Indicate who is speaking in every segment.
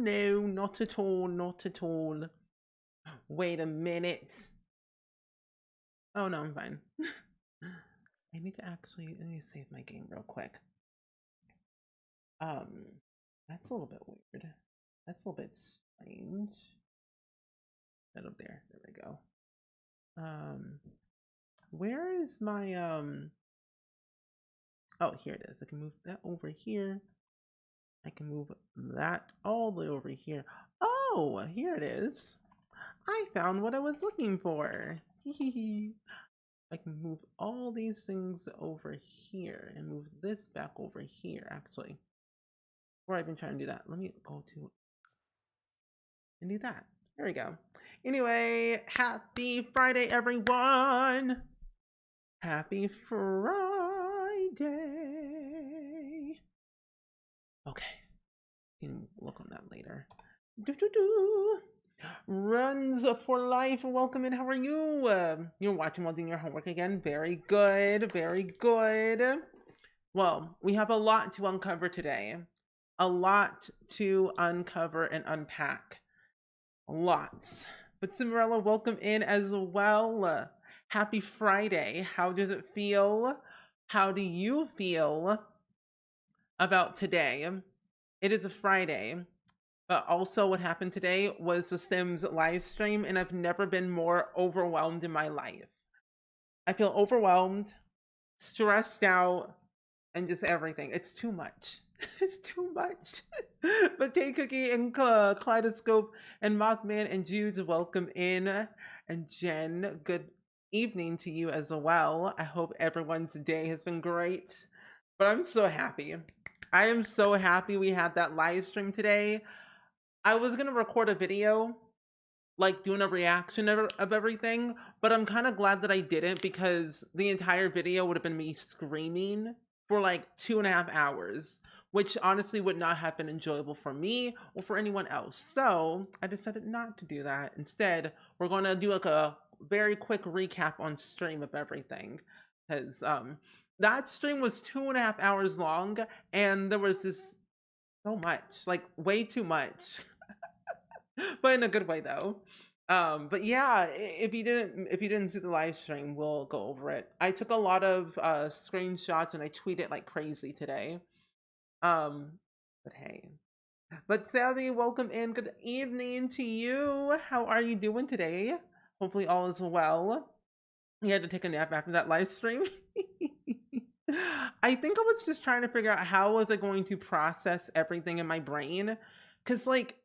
Speaker 1: no, not at all, not at all. Wait a minute. Oh no, I'm fine. I need to actually, let me save my game real quick. That's a little bit weird. That's a little bit strange. That up there. There we go. Where is my oh, here it is. I can move that over here. I can move that all the way over here. Oh, here it is. I found what I was looking for. I can move all these things over here and move this back over here, actually. Before I even try and do that, let me go to and do that. There we go. Anyway, happy Friday, everyone. Happy Friday. Okay, you can look on that later. Runs for life, welcome in. How are you? You're watching while doing your homework again. Very good, very good. Well, we have a lot to uncover today. A lot to uncover and unpack. Lots. But Cinderella, welcome in as well. Happy Friday. How does it feel? How do you feel about today? It is a Friday, but also what happened today was the Sims live stream, and I've never been more overwhelmed in my life. I feel overwhelmed, stressed out, and just everything. It's too much. It's too much. But Tay Cookie and Kaleidoscope and Mothman and Jude, welcome in. And Jen, good evening to you as well. I hope everyone's day has been great. But I'm so happy. I am so happy we had that live stream today. I was going to record a video, like doing a reaction of everything, but I'm kind of glad that I didn't, because the entire video would have been me screaming for like 2.5 hours, which honestly would not have been enjoyable for me or for anyone else. So I decided not to do that. Instead, we're going to do like a very quick recap on stream of everything, because that stream was 2.5 hours long, and there was just so much, like way too much. But in a good way though. But yeah, if you didn't see the live stream, we'll go over it. I took a lot of screenshots and I tweeted like crazy today. But hey. But Savvy, welcome in. Good evening to you. How are you doing today? Hopefully all is well. You had to take a nap after that live stream. I think I was just trying to figure out how was I going to process everything in my brain. Cause like,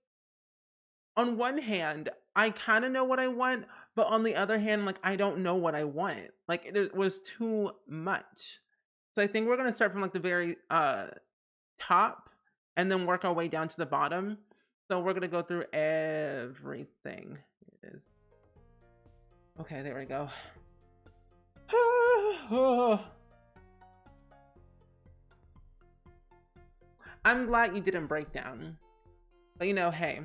Speaker 1: on one hand, I kind of know what I want, but on the other hand, like, I don't know what I want. Like, there was too much. So I think we're going to start from like the very top and then work our way down to the bottom. So we're going to go through everything. Here it is. Okay, there we go. I'm glad you didn't break down. But you know, hey,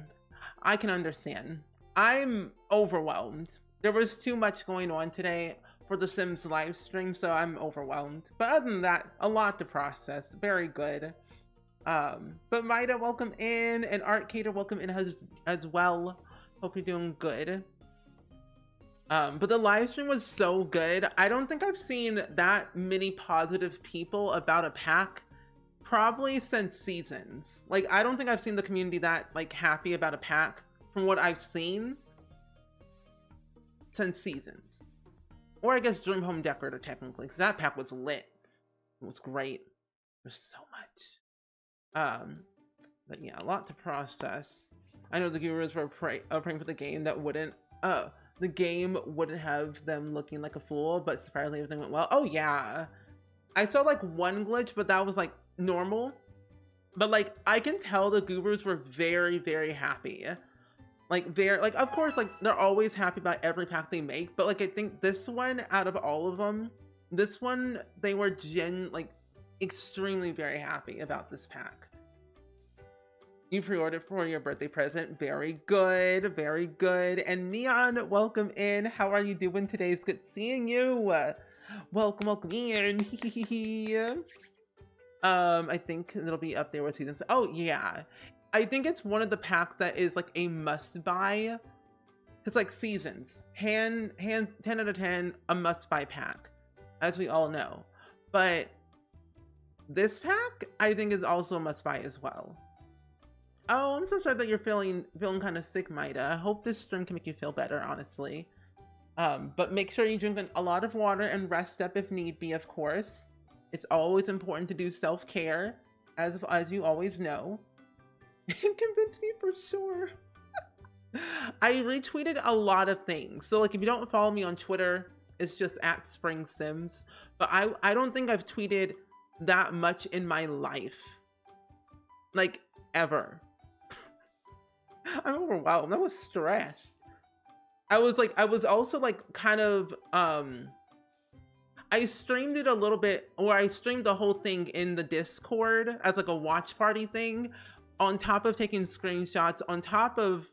Speaker 1: I can understand. I'm overwhelmed. There was too much going on today for the Sims live stream, so I'm overwhelmed. But other than that, a lot to process. Very good. But Maida, welcome in, and Artcater, welcome in as well. Hope you're doing good. But the live stream was so good. I don't think I've seen that many positive people about a pack probably since Seasons. Like, I don't think I've seen the community that like happy about a pack from what I've seen since Seasons. Or I guess Dream Home Decorator technically, because that pack was lit. It was great. There's so much. But yeah, a lot to process. I know the gurus were praying for the game that wouldn't the game wouldn't have them looking like a fool, but surprisingly everything went well. Oh yeah. I saw like one glitch, but that was like normal. But like, I can tell the gurus were very, very happy. Like, of course, like, they're always happy about every pack they make, but like, I think this one, out of all of them, this one, they were extremely very happy about this pack. You pre-ordered for your birthday present. Very good, very good. And Neon, welcome in. How are you doing today? It's good seeing you. Welcome in. I think it'll be up there with Seasons. Oh yeah, I think it's one of the packs that is like a must buy. It's like seasons. 10 out of 10, a must buy pack, as we all know. But this pack, I think, is also a must buy as well. Oh, I'm so sorry that you're feeling kind of sick, Maida. I hope this stream can make you feel better, honestly. But make sure you drink a lot of water and rest up if need be, of course. It's always important to do self-care, as you always know. Convince me for sure. I retweeted a lot of things. So like if you don't follow me on Twitter, it's just at Spring Sims. But I don't think I've tweeted that much in my life. Like ever. I'm overwhelmed. I was stressed. I was also like kind of I streamed it a little bit, or I streamed the whole thing in the Discord as like a watch party thing, on top of taking screenshots, on top of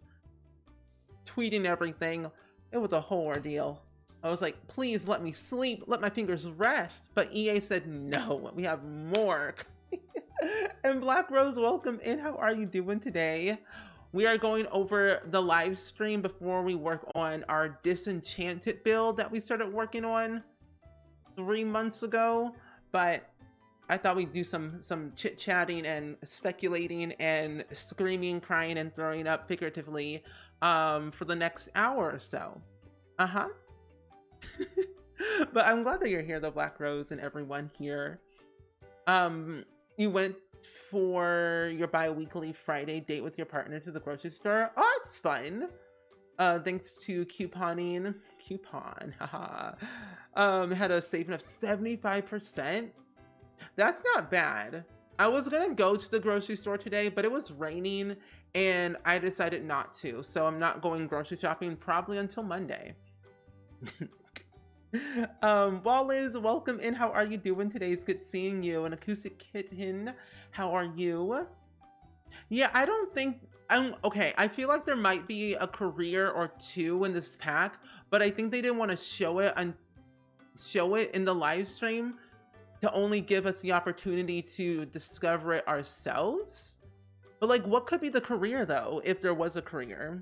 Speaker 1: tweeting everything. It was a whole ordeal. I was like, please let me sleep, let my fingers rest. But EA said, no, we have more. And Black Rose, welcome in. How are you doing today? We are going over the live stream before we work on our Disenchanted build that we started working on 3 months ago. But I thought we'd do some chit-chatting and speculating and screaming, crying, and throwing up figuratively for the next hour or so. But I'm glad that you're here though, Black Rose, and everyone here. You went for your bi-weekly Friday date with your partner to the grocery store. Oh, it's fun. Thanks to couponing. Coupon, haha. Had a saving of 75%. That's not bad. I was gonna go to the grocery store today, but it was raining and I decided not to. So I'm not going grocery shopping probably until Monday. Wallace, welcome in. How are you doing today? It's good seeing you. An Acoustic Kitten, how are you? Yeah, I don't think okay. I feel like there might be a career or two in this pack, but I think they didn't want to show it in the live stream to only give us the opportunity to discover it ourselves. But like, what could be the career though, if there was a career?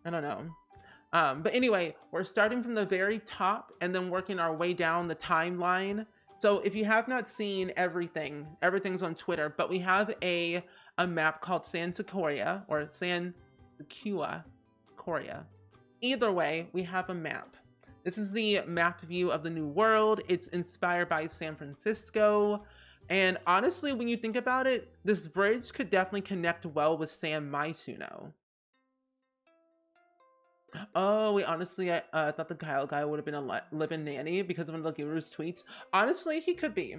Speaker 1: I don't know. But anyway, we're starting from the very top and then working our way down the timeline. So if you have not seen everything's on Twitter, but we have a map called San Sequoia, or San Sequoia. Either way, we have a map. This is the map view of the new world. It's inspired by San Francisco. And honestly, when you think about it, this bridge could definitely connect well with San Myshuno. Oh, wait, honestly, I thought the Kyle guy would have been a live-in nanny because of one of the Guru's tweets. Honestly, he could be.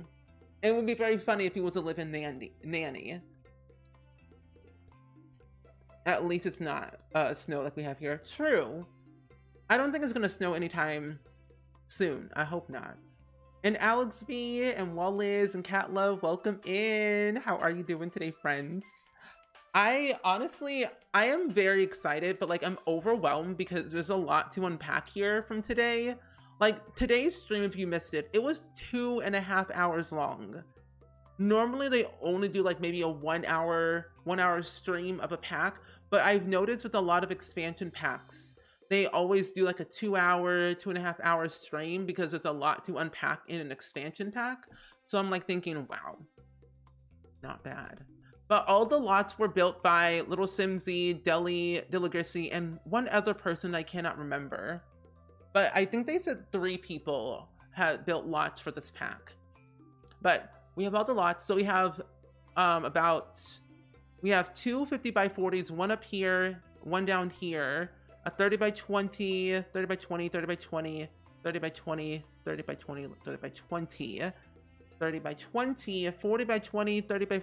Speaker 1: It would be very funny if he was a live-in nanny. At least it's not snow like we have here. True. I don't think it's gonna snow anytime soon. I hope not. And Alex B and Wallace and Cat Love, welcome in. How are you doing today, friends? I am very excited, but like I'm overwhelmed because there's a lot to unpack here from today. Like today's stream, if you missed it, it was 2.5 hours long. Normally they only do like maybe a 1 hour stream of a pack, but I've noticed with a lot of expansion packs, they always do like a 2 hour, 2.5 hour stream because there's a lot to unpack in an expansion pack. So I'm like thinking, wow, not bad. But all the lots were built by Little Simsy, Deli, Diligrissy, and one other person I cannot remember. But I think they said 3 people had built lots for this pack. But we have all the lots. So we have we have 2 50 by 40s, one up here, one down here, a 30 by 20, 30 by 20, 30 by 20, 30 by 20, 30 by 20, 30 by 20, 30 by 20, 40 by 20, 30 by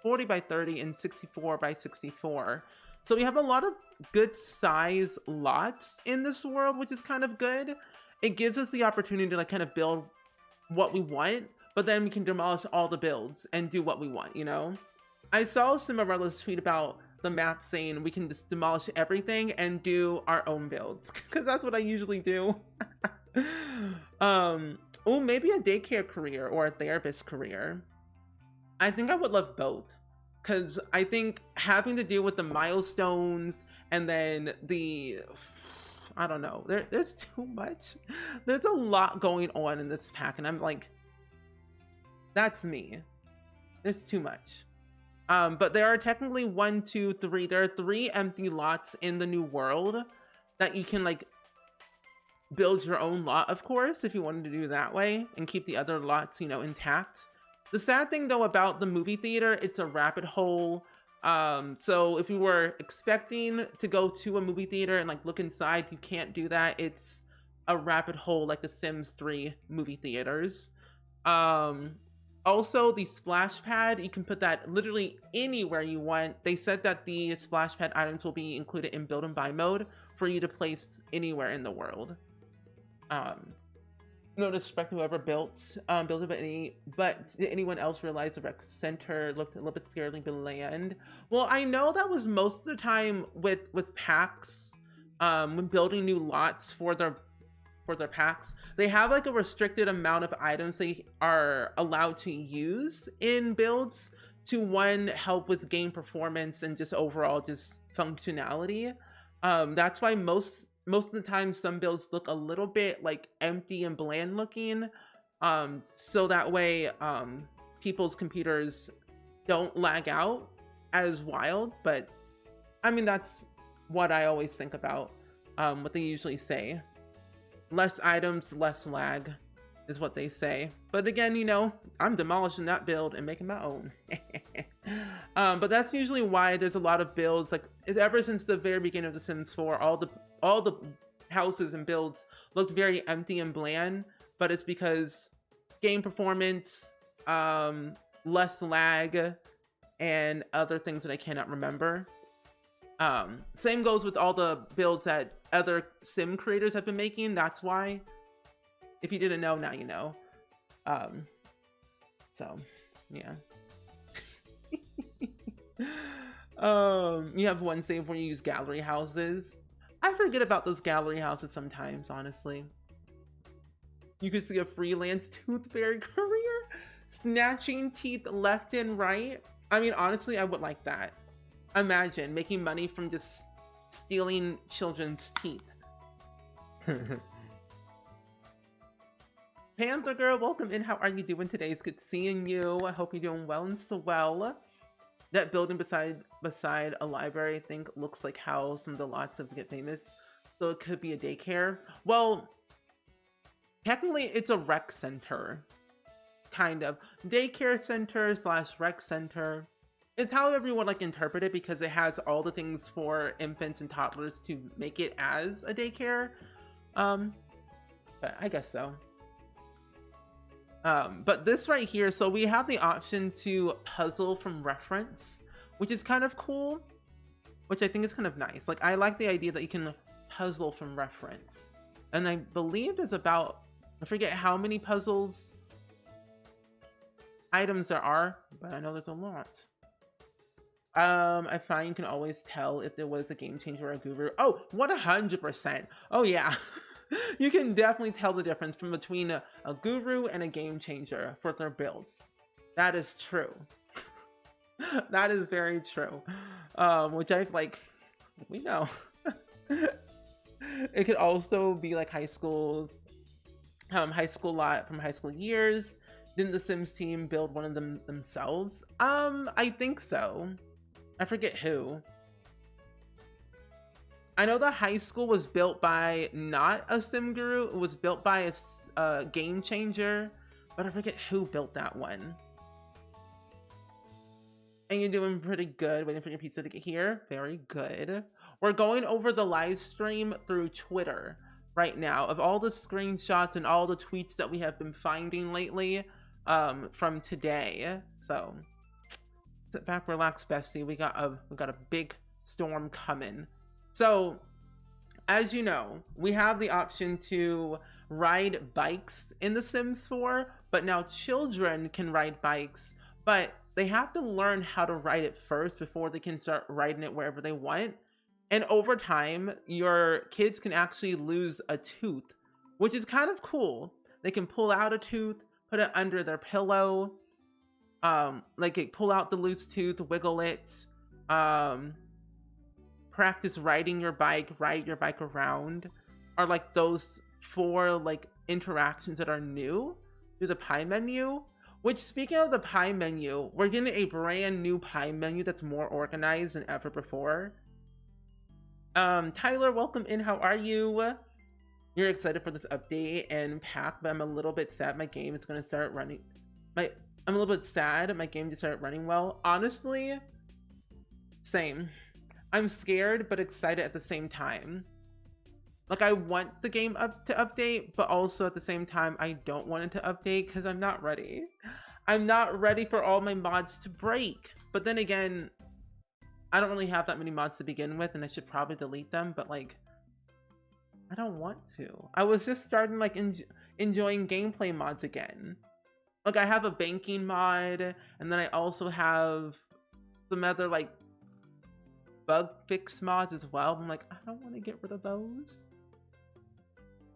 Speaker 1: 40 by 30, and 64 by 64. So we have a lot of good size lots in this world, which is kind of good. It gives us the opportunity to like kind of build what we want, but then we can demolish all the builds and do what we want, you know? I saw Cimarella's tweet about the map saying we can just demolish everything and do our own builds, because that's what I usually do. Oh, maybe a daycare career or a therapist career. I think I would love both. because I think having to deal with the milestones and then I don't know, there's too much. There's a lot going on in this pack, and I'm like, that's me. There's too much. But there are technically 1, 2, 3. There are 3 empty lots in the new world that you can like build your own lot, of course, if you wanted to do it that way and keep the other lots, you know, intact. The sad thing though about the movie theater, it's a rabbit hole. So if you were expecting to go to a movie theater and like look inside, you can't do that. It's a rabbit hole like the Sims 3 movie theaters. Also, the splash pad, you can put that literally anywhere you want. They said that the splash pad items will be included in build and buy mode for you to place anywhere in the world. No disrespect to whoever built it, but did anyone else realize the rec center looked a little bit scarily bland? Well, I know that was most of the time with packs, when building new lots for their packs, they have like a restricted amount of items they are allowed to use in builds to, one, help with game performance and just overall just functionality. That's why most of the time some builds look a little bit like empty and bland looking, so that way people's computers don't lag out as wild. But I mean, that's what I always think about, what they usually say. Less items, less lag is what they say. But again, you know, I'm demolishing that build and making my own. But that's usually why there's a lot of builds, like ever since the very beginning of The Sims 4, all the houses and builds looked very empty and bland, but it's because game performance, less lag, and other things that I cannot remember. Same goes with all the builds that other sim creators have been making. That's why, if you didn't know, now you know. So yeah. You have one save where you use gallery houses. I forget about those gallery houses sometimes, honestly. You could see a freelance tooth fairy career, snatching teeth left and right. I mean, honestly, I would like that. Imagine making money from just stealing children's teeth. Panther girl, welcome in. How are you doing today? It's good seeing you. I hope you're doing well and so well. That building beside a library, I think, looks like how some of the lots have Get Famous. So it could be a daycare. Well, technically it's a rec center. Kind of. Daycare center / rec center. It's however you would like interpret it, because it has all the things for infants and toddlers to make it as a daycare. But I guess so. But this right here, so we have the option to puzzle from reference, which is kind of cool, which I think is kind of nice. Like, I like the idea that you can puzzle from reference. And I believe there's about, I forget how many puzzles items there are, but I know there's a lot. I find you can always tell if there was a game changer or a guru. Oh, 100%. Oh yeah. You can definitely tell the difference from between a guru and a game changer for their builds. That is true. That is very true. Which I like, we know. It could also be like high school lot from high school years. Didn't the Sims team build one of them themselves? I think so. I forget who. I know the high school was built by not a sim guru. It was built by a game changer, but I forget who built that one. And you're doing pretty good. Waiting for your pizza to get here. Very good. We're going over the live stream through Twitter right now of all the screenshots and all the tweets that we have been finding lately from today. So sit back, relax, bestie. We got a big storm coming. So, as you know, we have the option to ride bikes in The Sims 4, but now children can ride bikes, but they have to learn how to ride it first before they can start riding it wherever they want. And over time, your kids can actually lose a tooth, which is kind of cool. They can pull out a tooth, put it under their pillow, Like pull out the loose tooth, wiggle it, practice riding your bike, ride your bike around, are like those 4 like interactions that are new through the pie menu. Which, speaking of the pie menu, we're getting a brand new pie menu that's more organized than ever before. Tyler, welcome in. How are you? You're excited for this update and pack, but I'm a little bit sad my game is going to start running. I'm a little bit sad my game just started running well. Honestly, same. I'm scared but excited at the same time. Like, I want the game to update, but also at the same time, I don't want it to update because I'm not ready. I'm not ready for all my mods to break. But then again, I don't really have that many mods to begin with, and I should probably delete them, but like, I don't want to. I was just starting like enjoying gameplay mods again. Like, I have a banking mod, and then I also have some other like bug fix mods as well. I'm like, I don't want to get rid of those.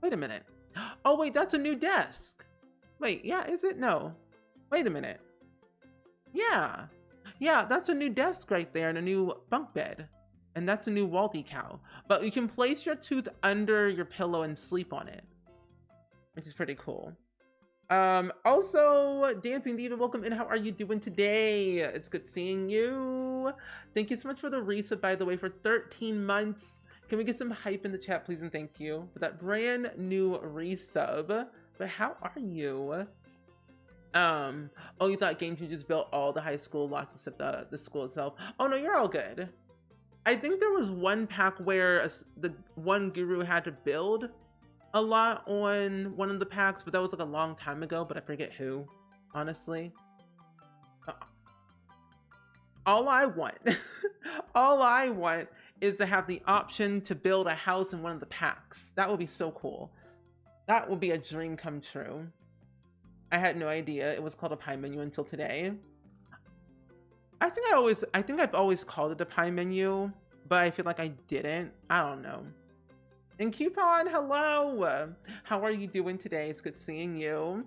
Speaker 1: Wait a minute. Oh wait, that's a new desk. Wait, yeah, is it? No. Wait a minute. Yeah. Yeah, that's a new desk right there and a new bunk bed. And that's a new wall decal. But you can place your tooth under your pillow and sleep on it, which is pretty cool. Also, Dancing Diva, welcome in. How are you doing today? It's good seeing you. Thank you so much for the resub, by the way, for 13 months. Can we get some hype in the chat, please, and thank you for that brand new resub. But how are you? Oh, you thought Game Changers built all the high school lots except the school itself? Oh no, you're all good. I think there was one pack where the one guru had to build a lot on one of the packs, but that was like a long time ago, but I forget who, honestly. All I want, all I want is to have the option to build a house in one of the packs. That would be so cool. That would be a dream come true. I had no idea it was called a pie menu until today. I think I've always called it a pie menu, but I feel like I didn't. I don't know. And Coupon, hello! How are you doing today? It's good seeing you.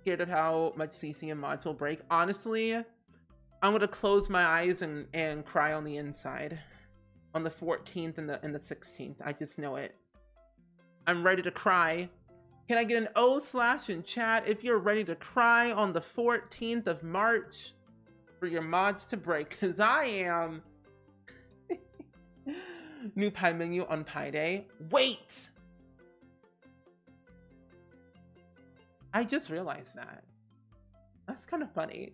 Speaker 1: Scared of how much CC and mods will break. Honestly, I'm gonna close my eyes and cry on the inside. On the 14th and the 16th. I just know it. I'm ready to cry. Can I get an O/ in chat if you're ready to cry on the 14th of March for your mods to break? Because I am. New pie menu on Pie Day. Wait! I just realized that. That's kind of funny.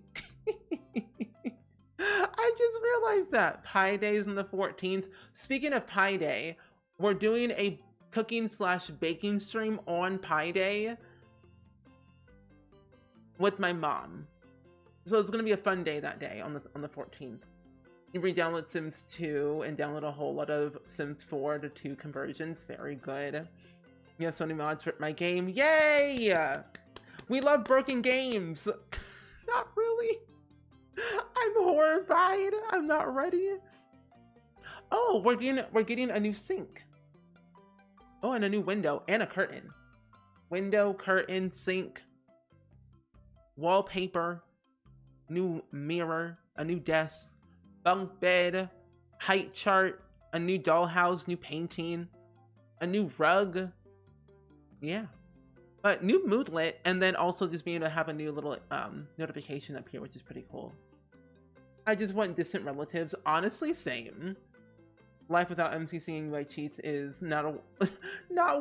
Speaker 1: I just realized that. Pie Day is on the 14th. Speaking of Pie Day, we're doing a cooking/baking stream on Pie Day with my mom. So it's gonna be a fun day that day on the 14th. You re-download Sims 2 and download a whole lot of Sims 4 to 2 conversions. Very good. You have so many mods for my game. Yay! We love broken games. Not really. I'm horrified. I'm not ready. Oh, we're getting a new sink. Oh, and a new window and a curtain. Window, curtain, sink, wallpaper, new mirror, a new desk, bunk bed, height chart, a new dollhouse, new painting, a new rug. Yeah. But new moodlet, and then also just being able to have a new little notification up here, which is pretty cool. I just want distant relatives. Honestly, same. Life without MCC and UI cheats is not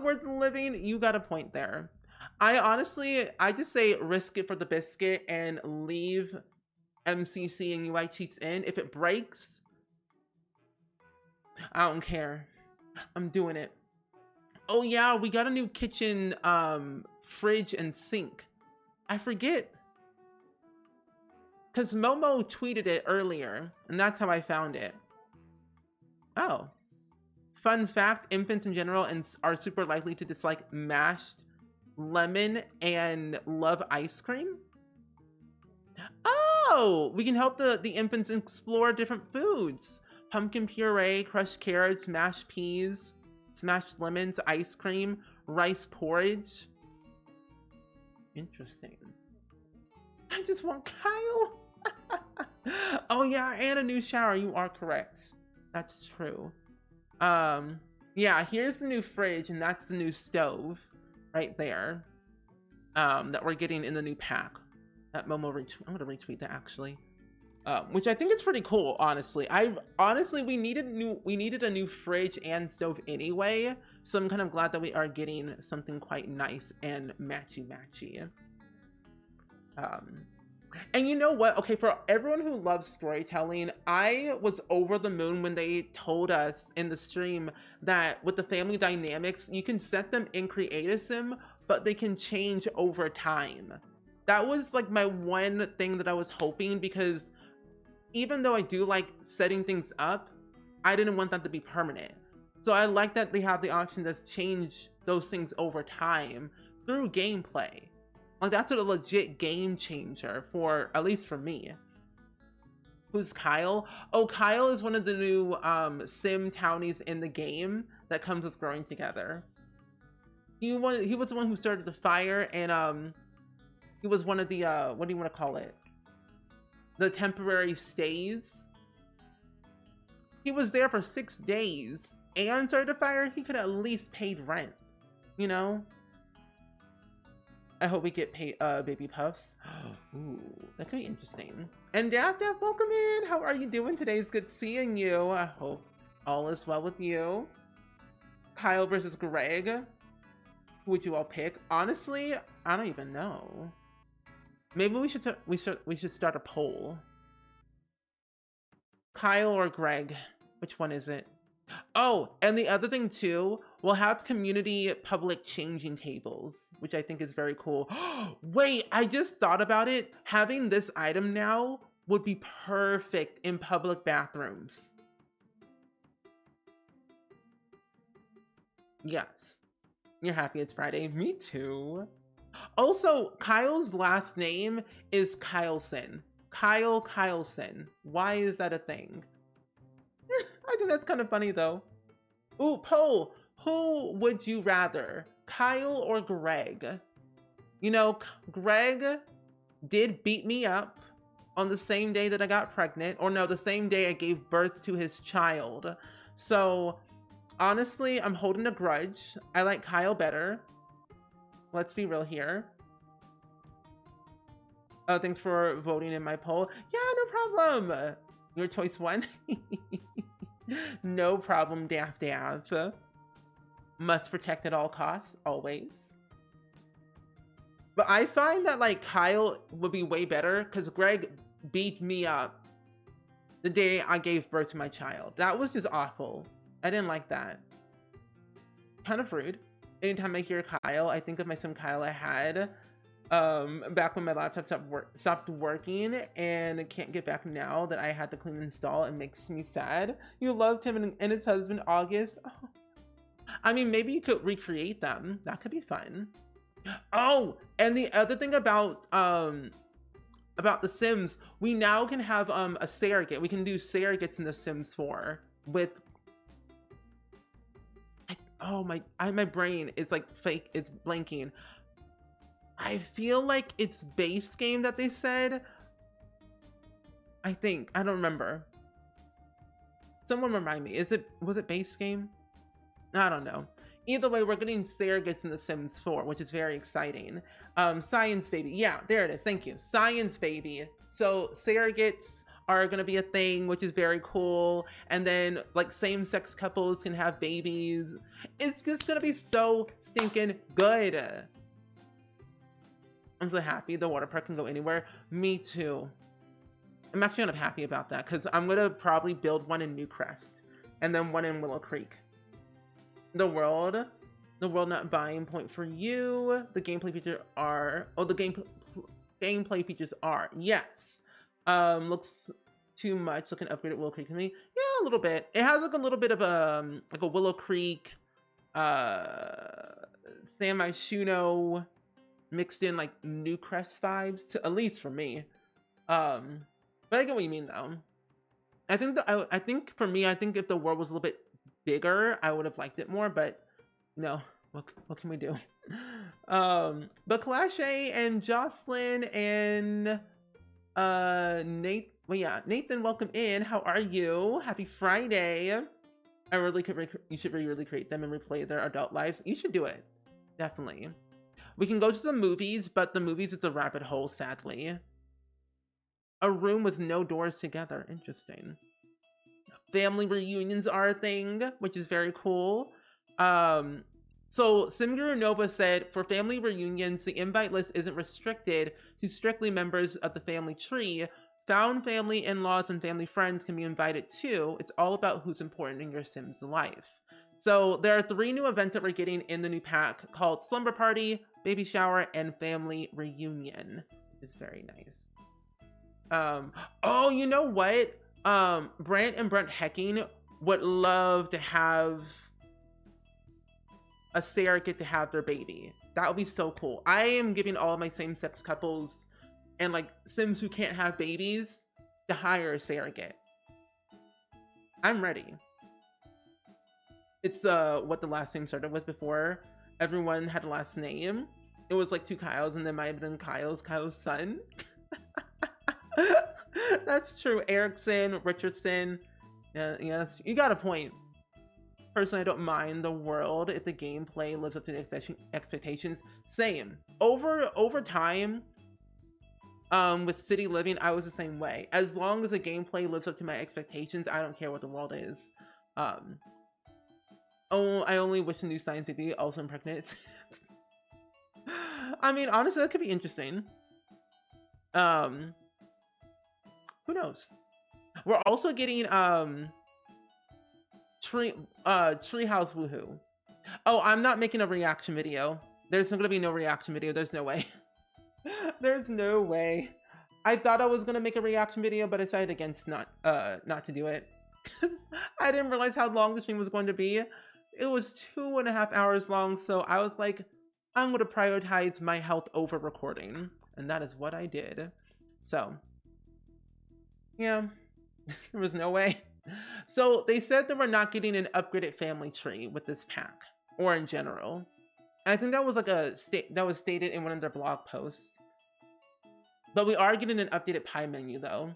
Speaker 1: worth living. You got a point there. I just say risk it for the biscuit and leave MCC and UI cheats in. If it breaks, I don't care. I'm doing it. Oh yeah, we got a new kitchen fridge and sink. I forget. Because Momo tweeted it earlier, and that's how I found it. Oh. Fun fact, infants in general are super likely to dislike mashed lemon and love ice cream. Oh! We can help the infants explore different foods. Pumpkin puree, crushed carrots, mashed peas, smashed lemons, ice cream, rice porridge. Interesting. I just want Kyle. Oh yeah, and a new shower. You are correct. That's true. Yeah, here's the new fridge, and that's the new stove right there. That we're getting in the new pack. That Momo I'm gonna retweet that actually. Which I think is pretty cool, honestly. We needed a new fridge and stove anyway, so I'm kind of glad that we are getting something quite nice and matchy. And you know what? Okay, for everyone who loves storytelling, I was over the moon when they told us in the stream that with the family dynamics, you can set them in creative sim, but they can change over time. That was like my one thing that I was hoping, because even though I do like setting things up, I didn't want that to be permanent. So I like that they have the option to change those things over time through gameplay. Like, that's a legit game changer for, at least for me. Who's Kyle? Oh, Kyle is one of the new sim townies in the game that comes with growing together. He was the one who started the fire, and he was one of the what do you want to call it? The temporary stays. He was there for 6 days and started the fire. He could at least paid rent, you know? I hope we get baby puffs. Ooh, that could be interesting. And Dap, welcome in. How are you doing today? It's good seeing you. I hope all is well with you. Kyle versus Greg. Who would you all pick? Honestly, I don't even know. Maybe we should start a poll. Kyle or Greg? Which one is it? Oh, and the other thing too, we'll have community public changing tables, which I think is very cool. Wait, I just thought about it. Having this item now would be perfect in public bathrooms. Yes. You're happy it's Friday? Me too. Also, Kyle's last name is Kyleson. Kyle Kyleson. Why is that a thing? I think that's kind of funny though. Ooh, poll. Who would you rather, Kyle or Greg? You know, Greg did beat me up on the same day that I got pregnant, or no, the same day I gave birth to his child. So honestly, I'm holding a grudge. I like Kyle better. Let's be real here. Thanks for voting in my poll. Yeah, no problem. Your choice won. No problem, Daff. Must protect at all costs, always. But I find that like Kyle would be way better because Greg beat me up the day I gave birth to my child. That was just awful. I didn't like that. Kind of rude. Anytime I hear Kyle, I think of my son Kyle I had back when my laptop stopped working and can't get back now that I had to clean and install. It makes me sad. You loved him and his husband August. Oh. I mean, maybe you could recreate them. That could be fun. Oh, and the other thing about The Sims, we now can have a surrogate. We can do surrogates in The Sims 4 with. Oh my brain is like fake. It's blanking. I feel like it's base game that they said. I think. I don't remember. Someone remind me. Was it base game? I don't know. Either way, we're getting surrogates in The Sims 4, which is very exciting. Science baby. Yeah, there it is. Thank you. Science baby. So surrogates are going to be a thing, which is very cool. And then like same-sex couples can have babies. It's just going to be so stinking good. I'm so happy the water park can go anywhere. Me too. I'm actually kind of happy about that because I'm going to probably build one in Newcrest and then one in Willow Creek. The world not buying point for you. The gameplay features are. Oh, the gameplay features are. Yes. Looks too much like an upgraded Willow Creek to me. Yeah, a little bit. It has like a little bit of like a Willow Creek, San Myshuno mixed in like Newcrest vibes, at least for me. But I get what you mean though. I think for me, I think if the world was a little bit bigger, I would have liked it more, but you know, What can we do? But Clash and Jocelyn and Nate. Well, yeah, Nathan, welcome in. How are you? Happy Friday. I really could. You should really create them and replay their adult lives. You should do it. Definitely. We can go to the movies, but the movies is a rabbit hole, sadly. A room with no doors together. Interesting. Family reunions are a thing, which is very cool. So Simguru Nova said, for family reunions, the invite list isn't restricted to strictly members of the family tree. Found family, in-laws, and family friends can be invited too. It's all about who's important in your Sims life. So there are 3 new events that we're getting in the new pack called Slumber Party, Baby Shower, and Family Reunion. It's very nice. Oh, you know what? Brant and Brent Hecking would love to have a surrogate to have their baby. That would be so cool. I am giving all of my same-sex couples and like Sims who can't have babies to hire a surrogate. I'm ready. It's what the last name started with before. Everyone had a last name. It was like 2 Kyles, and then might have been Kyle's son. That's true. Erickson, Richardson. Yeah, you got a point. Personally, I don't mind the world if the gameplay lives up to the expectations. Same. Over time, with City Living, I was the same way. As long as the gameplay lives up to my expectations, I don't care what the world is. Oh, I only wish the new science to be also impregnate. I mean, honestly, that could be interesting. Who knows? We're also getting Treehouse Woohoo. Oh, I'm not making a reaction video. There's gonna be no reaction video. There's no way. There's no way. I thought I was gonna make a reaction video, but I decided against not to do it. I didn't realize how long the stream was going to be. It was 2.5 hours long, so I was like, I'm gonna prioritize my health over recording, and that is what I did. So, yeah, there was no way. So they said that we're not getting an upgraded family tree with this pack, or in general. And I think that was like that was stated in one of their blog posts. But we are getting an updated pie menu though.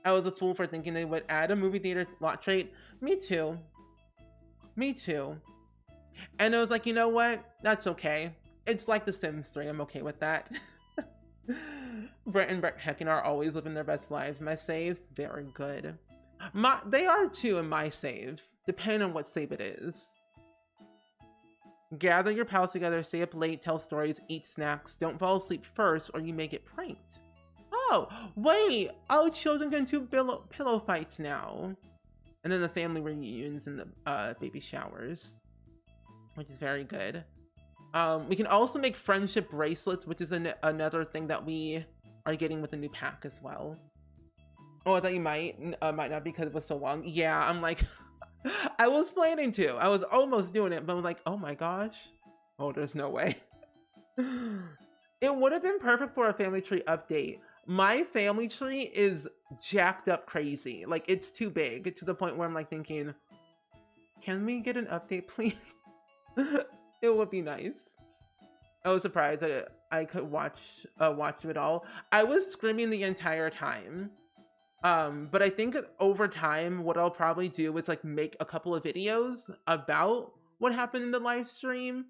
Speaker 1: I was a fool for thinking they would add a movie theater lot trait. Me too. Me too. And I was like, you know what? That's okay. It's like The Sims 3. I'm okay with that. Brent and Brett Hecken are always living their best lives. My save, very good. They are too in my save, depending on what save it is. Gather your pals together, stay up late, tell stories, eat snacks. Don't fall asleep first or you may get pranked. Oh, wait! All children get into pillow fights now. And then the family reunions and the baby showers, which is very good. We can also make friendship bracelets, which is another thing that we are getting with the new pack as well. Oh, I thought you might not because it was so long. Yeah, I'm like, I was planning to. I was almost doing it, but I'm like, oh my gosh. Oh, there's no way. It would have been perfect for a family tree update. My family tree is jacked up crazy. Like, it's too big to the point where I'm like thinking, can we get an update, please? It would be nice. I was surprised that I could watch it all. I was screaming the entire time. But I think over time, what I'll probably do is like make a couple of videos about what happened in the live stream.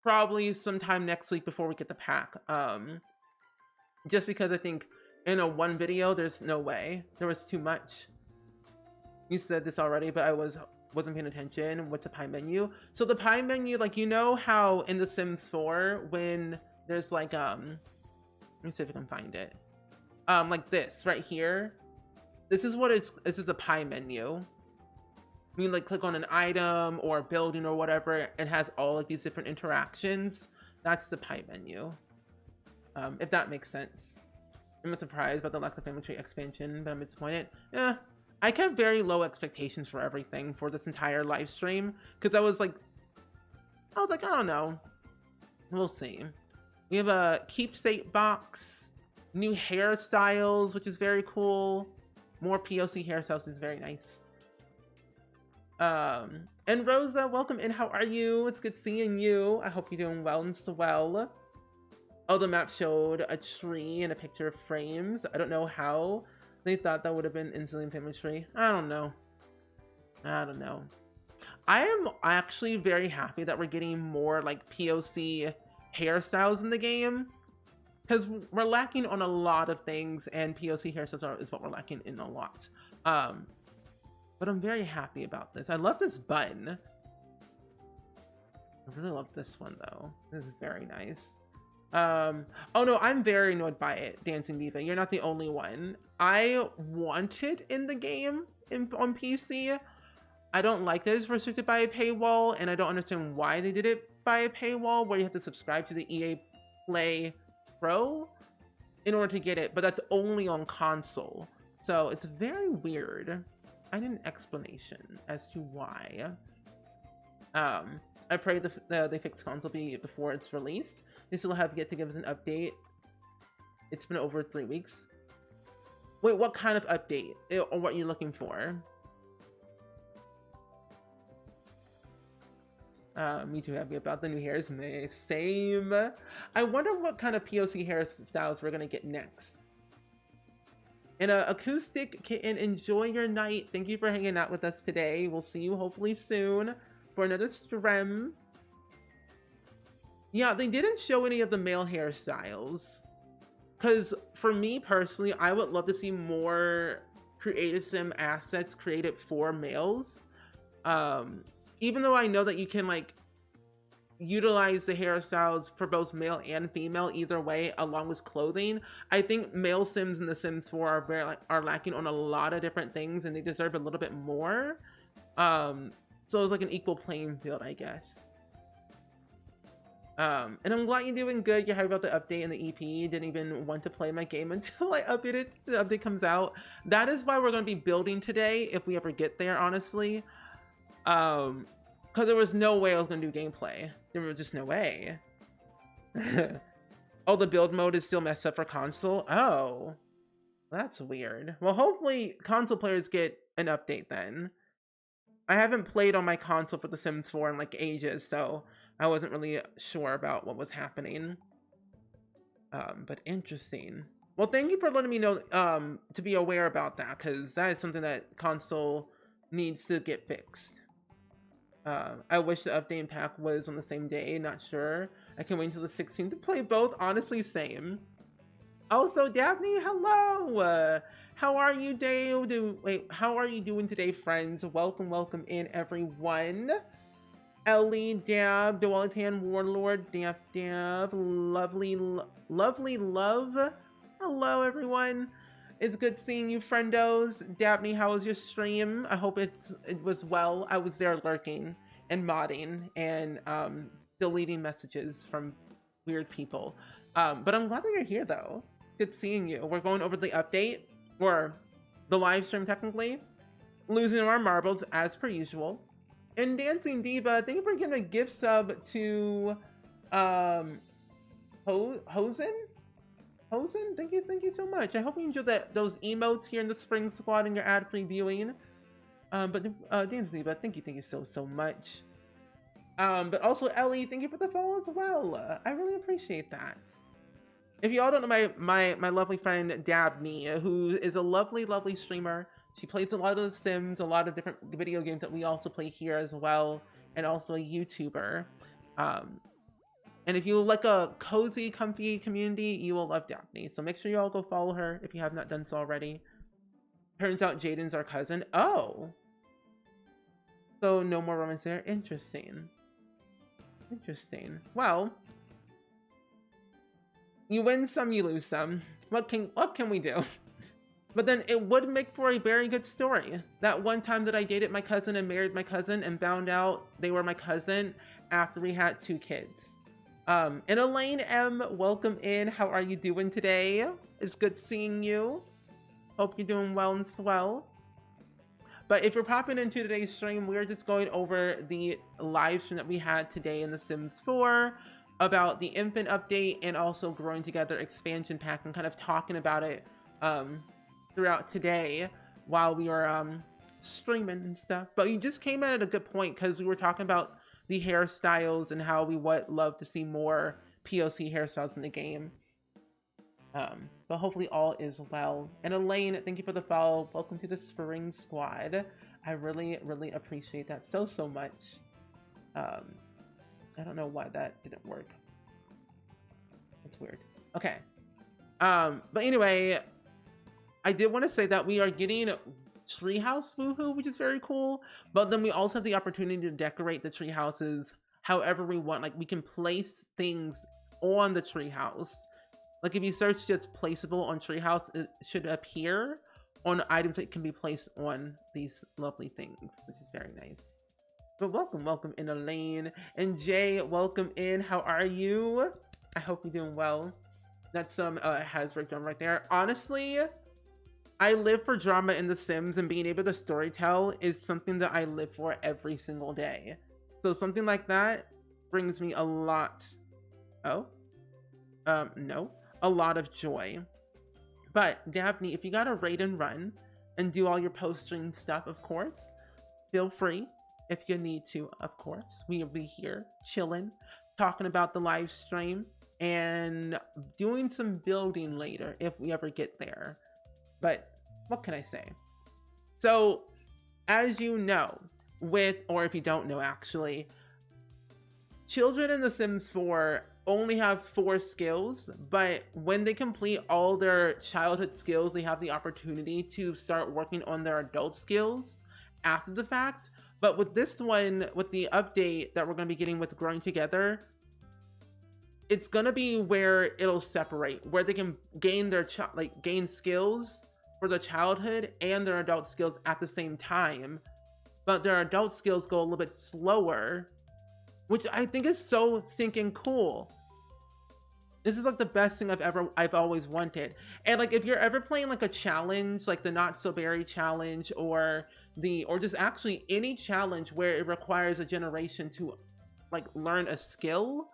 Speaker 1: Probably sometime next week before we get the pack. Just because I think in a one video, there's no way. There was too much. You said this already, but I wasn't paying attention. What's a pie menu? So the pie menu, like, you know how in The Sims 4, when there's like, let me see if I can find it. Like this right here. This is a pie menu. I mean, like, click on an item or a building or whatever, it has all of these different interactions. That's the pie menu. If that makes sense. I'm not surprised about the lack of family tree expansion, but I'm disappointed. Yeah, I kept very low expectations for everything for this entire live stream, because I was like, I don't know. We'll see. We have a keepsake box, new hairstyles, which is very cool. More POC hairstyles, which is very nice. And Rosa, welcome in. How are you? It's good seeing you. I hope you're doing well and swell. Oh, the map showed a tree and a picture of frames. I don't know how they thought that would have been instantly family tree. I don't know. I don't know. I am actually very happy that we're getting more like POC hairstyles in the game, because we're lacking on a lot of things, and POC hairstyles is what we're lacking in a lot. But I'm very happy about this. I love this button. I really love this one though. This is very nice. Oh no, I'm very annoyed by it, Dancing Diva. You're not the only one. I want it in the game on PC. I don't like that it's restricted by a paywall, and I don't understand why they did it by a paywall where you have to subscribe to the EA Play Pro in order to get it, but that's only on console. So it's very weird. I need an explanation as to why. I pray they fix console before it's released. They still have yet to give us an update. It's been over 3 weeks. Wait, what kind of update? Or what you're looking for? Me too happy about the new hairs. Same. I wonder what kind of POC hairstyles we're gonna get next. And Acoustic Kitten, enjoy your night. Thank you for hanging out with us today. We'll see you hopefully soon for another stream. Yeah, they didn't show any of the male hairstyles. Because for me personally, I would love to see more Creative Sim assets created for males. Even though I know that you can like utilize the hairstyles for both male and female either way, along with clothing, I think male Sims in The Sims 4 are lacking on a lot of different things, and they deserve a little bit more. So it's like an equal playing field, I guess. And I'm glad you're doing good. You're happy about the update and the EP. Didn't even want to play my game until I updated. The update comes out. That is why we're going to be building today, if we ever get there, honestly. Because there was no way I was going to do gameplay. There was just no way. Oh, the build mode is still messed up for console? Oh, that's weird. Well, hopefully console players get an update then. I haven't played on my console for The Sims 4 in like ages, so I wasn't really sure about what was happening. But interesting. Well, thank you for letting me know to be aware about that, because that is something that console needs to get fixed. I wish the update pack was on the same day, not sure. I can wait until the 16th to play both, honestly, same. Also, Daphne, hello! How are you how are you doing today, friends? Welcome in, everyone. Ellie, Dab, Dualitan, Warlord, Dab, lovely love. Hello, everyone. It's good seeing you, friendos. Dabney, how was your stream? I hope it was well. I was there lurking and modding and deleting messages from weird people. But I'm glad that you're here, though. Good seeing you. We're going over the update, or the live stream, technically. Losing our marbles, as per usual. And Dancing Diva, thank you for giving a gift sub to Hosen? Thank you so much. I hope you enjoyed those emotes here in the Spring Squad and your ad-free viewing. But Dancing Diva, thank you so much. But also Ellie, thank you for the follow as well. I really appreciate that. If you all don't know my lovely friend Dabney, who is a lovely streamer. She plays a lot of The Sims, a lot of different video games that we also play here as well, and also a YouTuber. And if you like a cozy, comfy community, you will love Daphne. So make sure you all go follow her if you have not done so already. Turns out Jaden's our cousin. Oh! So no more romance there. Interesting. Well, you win some, you lose some. What can we do? But then it would make for a very good story. That one time that I dated my cousin and married my cousin and found out they were my cousin after we had 2 kids. And Elaine M, welcome in. How are you doing today? It's good seeing you. Hope you're doing well and swell. But if you're popping into today's stream, we're just going over the live stream that we had today in The Sims 4 about the infant update and also Growing Together expansion pack, and kind of talking about it throughout today while we were streaming and stuff. But you just came in at a good point because we were talking about the hairstyles and how we would love to see more POC hairstyles in the game. But hopefully all is well. And Elaine, thank you for the follow. Welcome to the Spring Squad. I really, really appreciate that so much. I don't know why that didn't work. That's weird. Okay. But anyway, I did want to say that we are getting treehouse woohoo, which is very cool. But then we also have the opportunity to decorate the tree houses however we want. Like we can place things on the treehouse. Like if you search just placeable on treehouse, it should appear on items that can be placed on these lovely things, which is very nice. But welcome in Elaine. And Jay, welcome in. How are you? I hope you're doing well. That's some Hasbro drama right there. Honestly, I live for drama in The Sims, and being able to storytell is something that I live for every single day. So something like that brings me a lot. Oh? No. A lot of joy. But Dabney, if you gotta raid and run and do all your post-stream stuff, of course, feel free if you need to, of course. We'll be here chilling, talking about the live stream and doing some building later if we ever get there. But what can I say? So, as you know, or if you don't know actually, children in The Sims 4 only have 4 skills, but when they complete all their childhood skills, they have the opportunity to start working on their adult skills after the fact. But with this one, with the update that we're going to be getting with Growing Together, it's going to be where it'll separate, where they can gain their gain skills for their childhood and their adult skills at the same time. But their adult skills go a little bit slower, which I think is so stinking cool. This is like the best thing I've always wanted. And like if you're ever playing like a challenge, like the Not So Berry challenge, or just actually any challenge where it requires a generation to like learn a skill,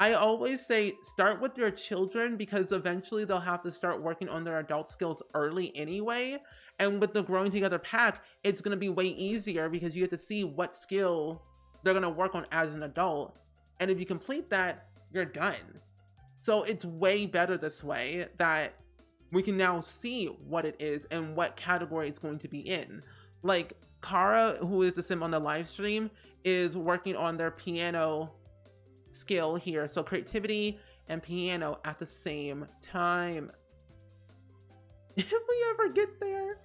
Speaker 1: I always say start with your children, because eventually they'll have to start working on their adult skills early anyway. And with the Growing Together pack, it's going to be way easier because you get to see what skill they're going to work on as an adult. And if you complete that, you're done. So it's way better this way that we can now see what it is and what category it's going to be in. Like Kara, who is the sim on the live stream, is working on their piano skill here. So creativity and piano at the same time. If we ever get there.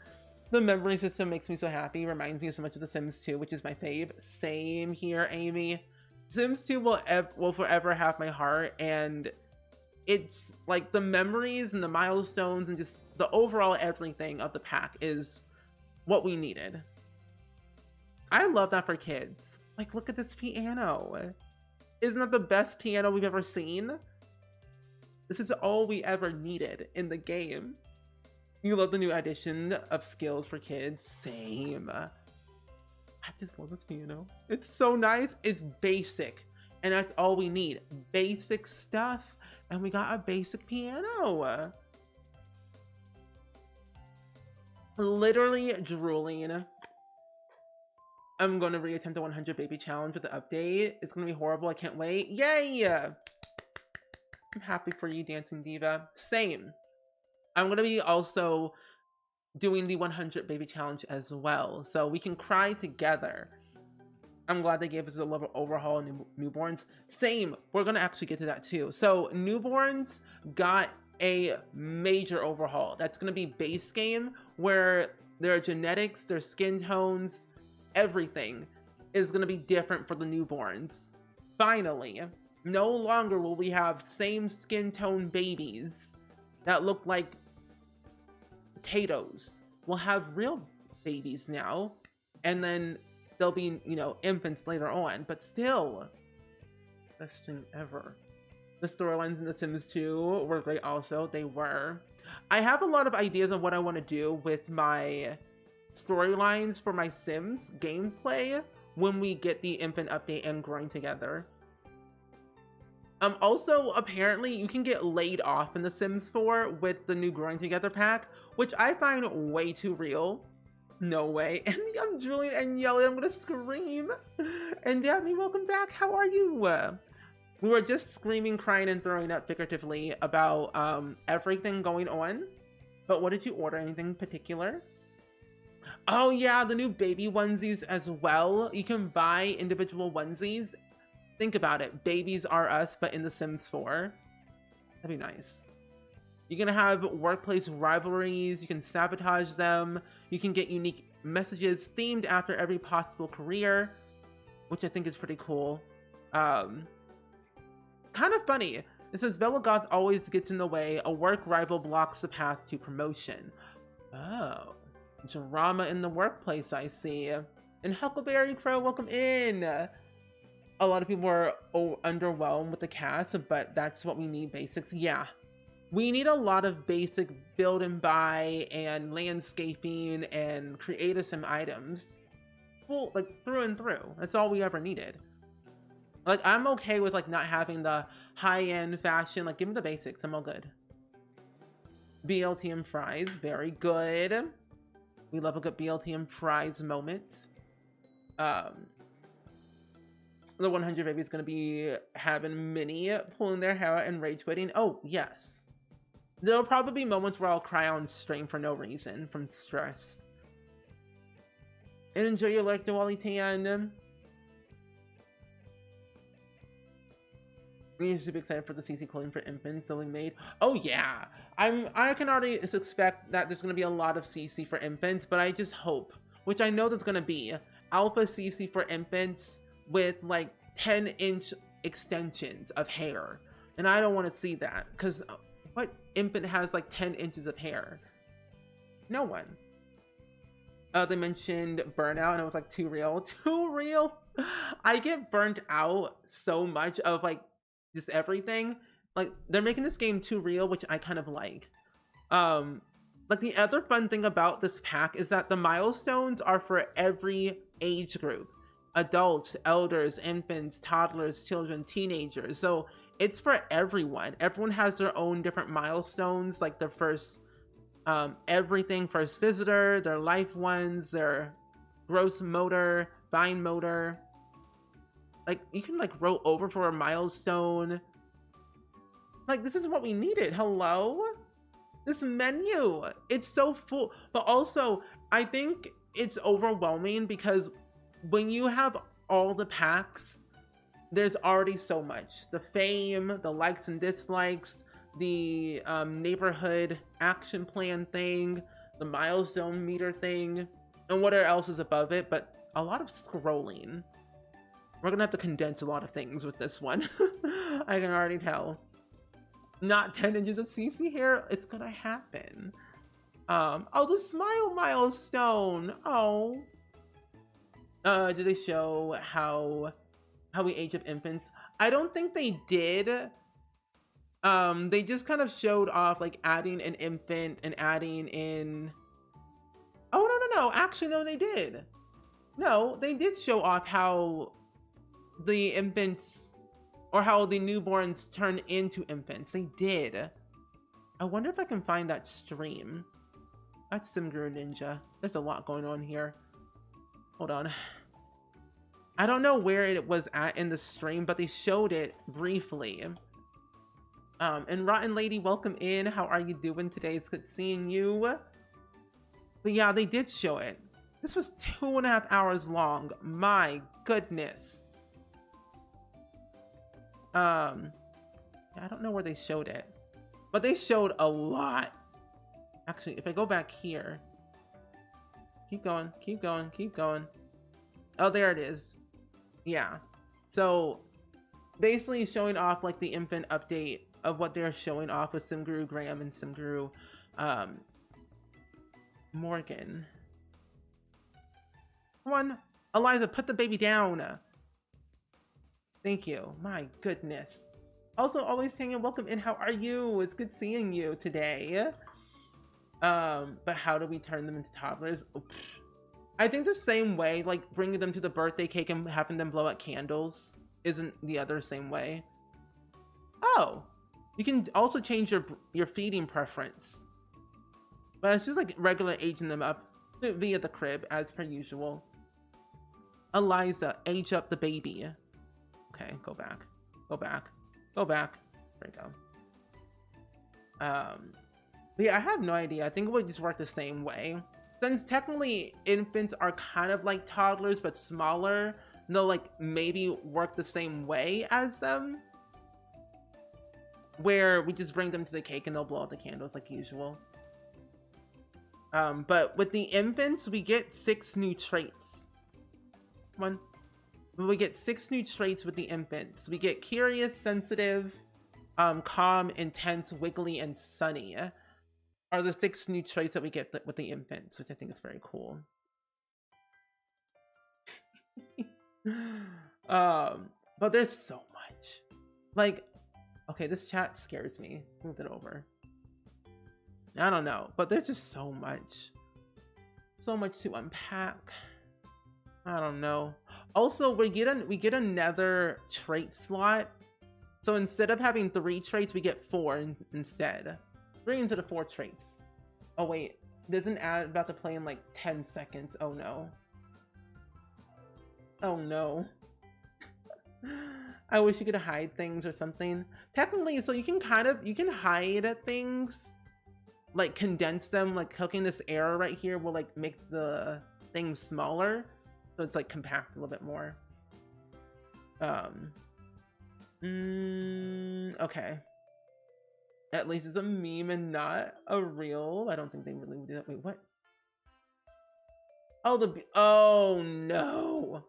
Speaker 1: The memory system makes me so happy. Reminds me so much of The Sims 2, which is my fave. Same here, Amy. Sims 2 will forever have my heart, and it's like the memories and the milestones and just the overall everything of the pack is what we needed. I love that for kids. Like, look at this piano. Isn't that the best piano we've ever seen? This is all we ever needed in the game. You love the new addition of skills for kids. Same. I just love this piano. It's so nice. It's basic. And that's all we need. Basic stuff. And we got a basic piano. Literally drooling. I'm going to reattempt the 100 baby challenge with the update. It's going to be horrible. I can't wait. Yay! I'm happy for you, Dancing Diva. Same. I'm going to be also doing the 100 baby challenge as well, so we can cry together. I'm glad they gave us a little overhaul in newborns. Same, we're going to actually get to that too. So newborns got a major overhaul. That's going to be base game, where their genetics, their skin tones, everything is going to be different for the newborns. Finally, no longer will we have same skin tone babies that look like potatoes. We'll have real babies now, and then they'll be, you know, infants later on, but still, best thing ever. The storylines in The Sims 2 were great also. They were. I have a lot of ideas of what I want to do with my storylines for my Sims gameplay when we get the infant update and Growing Together. Also, apparently, you can get laid off in The Sims 4 with the new Growing Together pack, which I find way too real. No way. And I'm drooling and yelling. I'm gonna scream. And Daphne, welcome back. How are you? We were just screaming, crying, and throwing up figuratively about everything going on. But what did you order? Anything particular? Oh yeah, the new baby onesies as well. You can buy individual onesies. Think about it. Babies Are Us, but in The Sims 4. That'd be nice. You're gonna have workplace rivalries. You can sabotage them. You can get unique messages themed after every possible career, which I think is pretty cool. Kind of funny. It says Bellagoth always gets in the way. A work rival blocks the path to promotion. Oh, drama in the workplace, I see. And Huckleberry Crow, welcome in. A lot of people are underwhelmed with the cast, but that's what we need, basics. Yeah. We need a lot of basic build and buy and landscaping and create some items. Full, like, through and through. That's all we ever needed. Like, I'm okay with, like, not having the high-end fashion. Like, give me the basics. I'm all good. BLTM fries. Very good. We love a good BLTM fries moment. The 100 baby is going to be having Minnie pulling their hair out and rage quitting. Oh, yes. There'll probably be moments where I'll cry on stream for no reason from stress. And enjoy your lurk, Diwali Tan. We're super excited for the CC clothing for infants that we made. Oh yeah, I can already expect that there's gonna be a lot of CC for infants, but I just hope, which I know there's gonna be, alpha CC for infants with like 10-inch extensions of hair, and I don't want to see that because what infant has like 10 inches of hair? No one. They mentioned burnout, and it was like too real. Too real. I get burnt out so much of like just everything. Like they're making this game too real, which I kind of like. Like the other fun thing about this pack is that the milestones are for every age group. Adults, elders, infants, toddlers, children, teenagers. So it's for everyone. Everyone has their own different milestones, like their first everything, first visitor, their life ones, their gross motor, fine motor. Like you can like roll over for a milestone. Like this is what we needed. Hello? This menu, it's so full. But also I think it's overwhelming because when you have all the packs, there's already so much. The fame, the likes and dislikes, the neighborhood action plan thing, the milestone meter thing, and whatever else is above it, but a lot of scrolling. We're gonna have to condense a lot of things with this one. I can already tell. Not 10 inches of CC here, it's gonna happen. Oh, the smile milestone. Oh. Did they show how we age of infants? I don't think they did. They just kind of showed off like adding an infant and adding in. Oh no, actually no, they did. No, they did show off how the infants or how the newborns turn into infants. They did. I wonder if I can find that stream. That's Simguru Ninja. There's a lot going on here. Hold on. I don't know where it was at in the stream, but they showed it briefly. And Rotten Lady, welcome in. How are you doing today? It's good seeing you. But yeah, they did show it. This was 2.5 hours long. My goodness. I don't know where they showed it, but they showed a lot. Actually, if I go back here, keep going. Oh, there it is. Yeah. So basically showing off like the infant update of what they're showing off with Simguru Graham and Simguru Morgan. Come on, Eliza, put the baby down. Thank you. My goodness. Also, always hanging. Welcome in. How are you? It's good seeing you today. But how do we turn them into toddlers? Oh, I think the same way, like bringing them to the birthday cake and having them blow out candles isn't the other same way. Oh, you can also change your feeding preference. But it's just like regular aging them up. via the crib as per usual. Eliza, age up the baby. Okay, go back. Go back. Go back. There we go. But yeah, I have no idea. I think it would just work the same way. Since technically infants are kind of like toddlers but smaller, they'll like maybe work the same way as them. Where we just bring them to the cake and they'll blow out the candles like usual. But with the infants, we get 6 new traits. We get 6 new traits with the infants. We get curious, sensitive, calm, intense, wiggly, and sunny are the 6 new traits that we get with the infants, which I think is very cool. But there's so much. Like, okay, this chat scares me. Move it over. I don't know, but there's just so much. So much to unpack. I don't know. Also, we get another trait slot. So instead of having 3 traits, we get 4 instead. 3 instead of 4 traits. Oh wait, there's an ad about to play in like 10 seconds. Oh no. Oh no. I wish you could hide things or something. Technically, so you can hide things, like condense them, like cooking this arrow right here will like make the things smaller. So it's like compact a little bit more. Okay. At least it's a meme and not a real. I don't think they really would do that. Wait, what? Oh, oh no.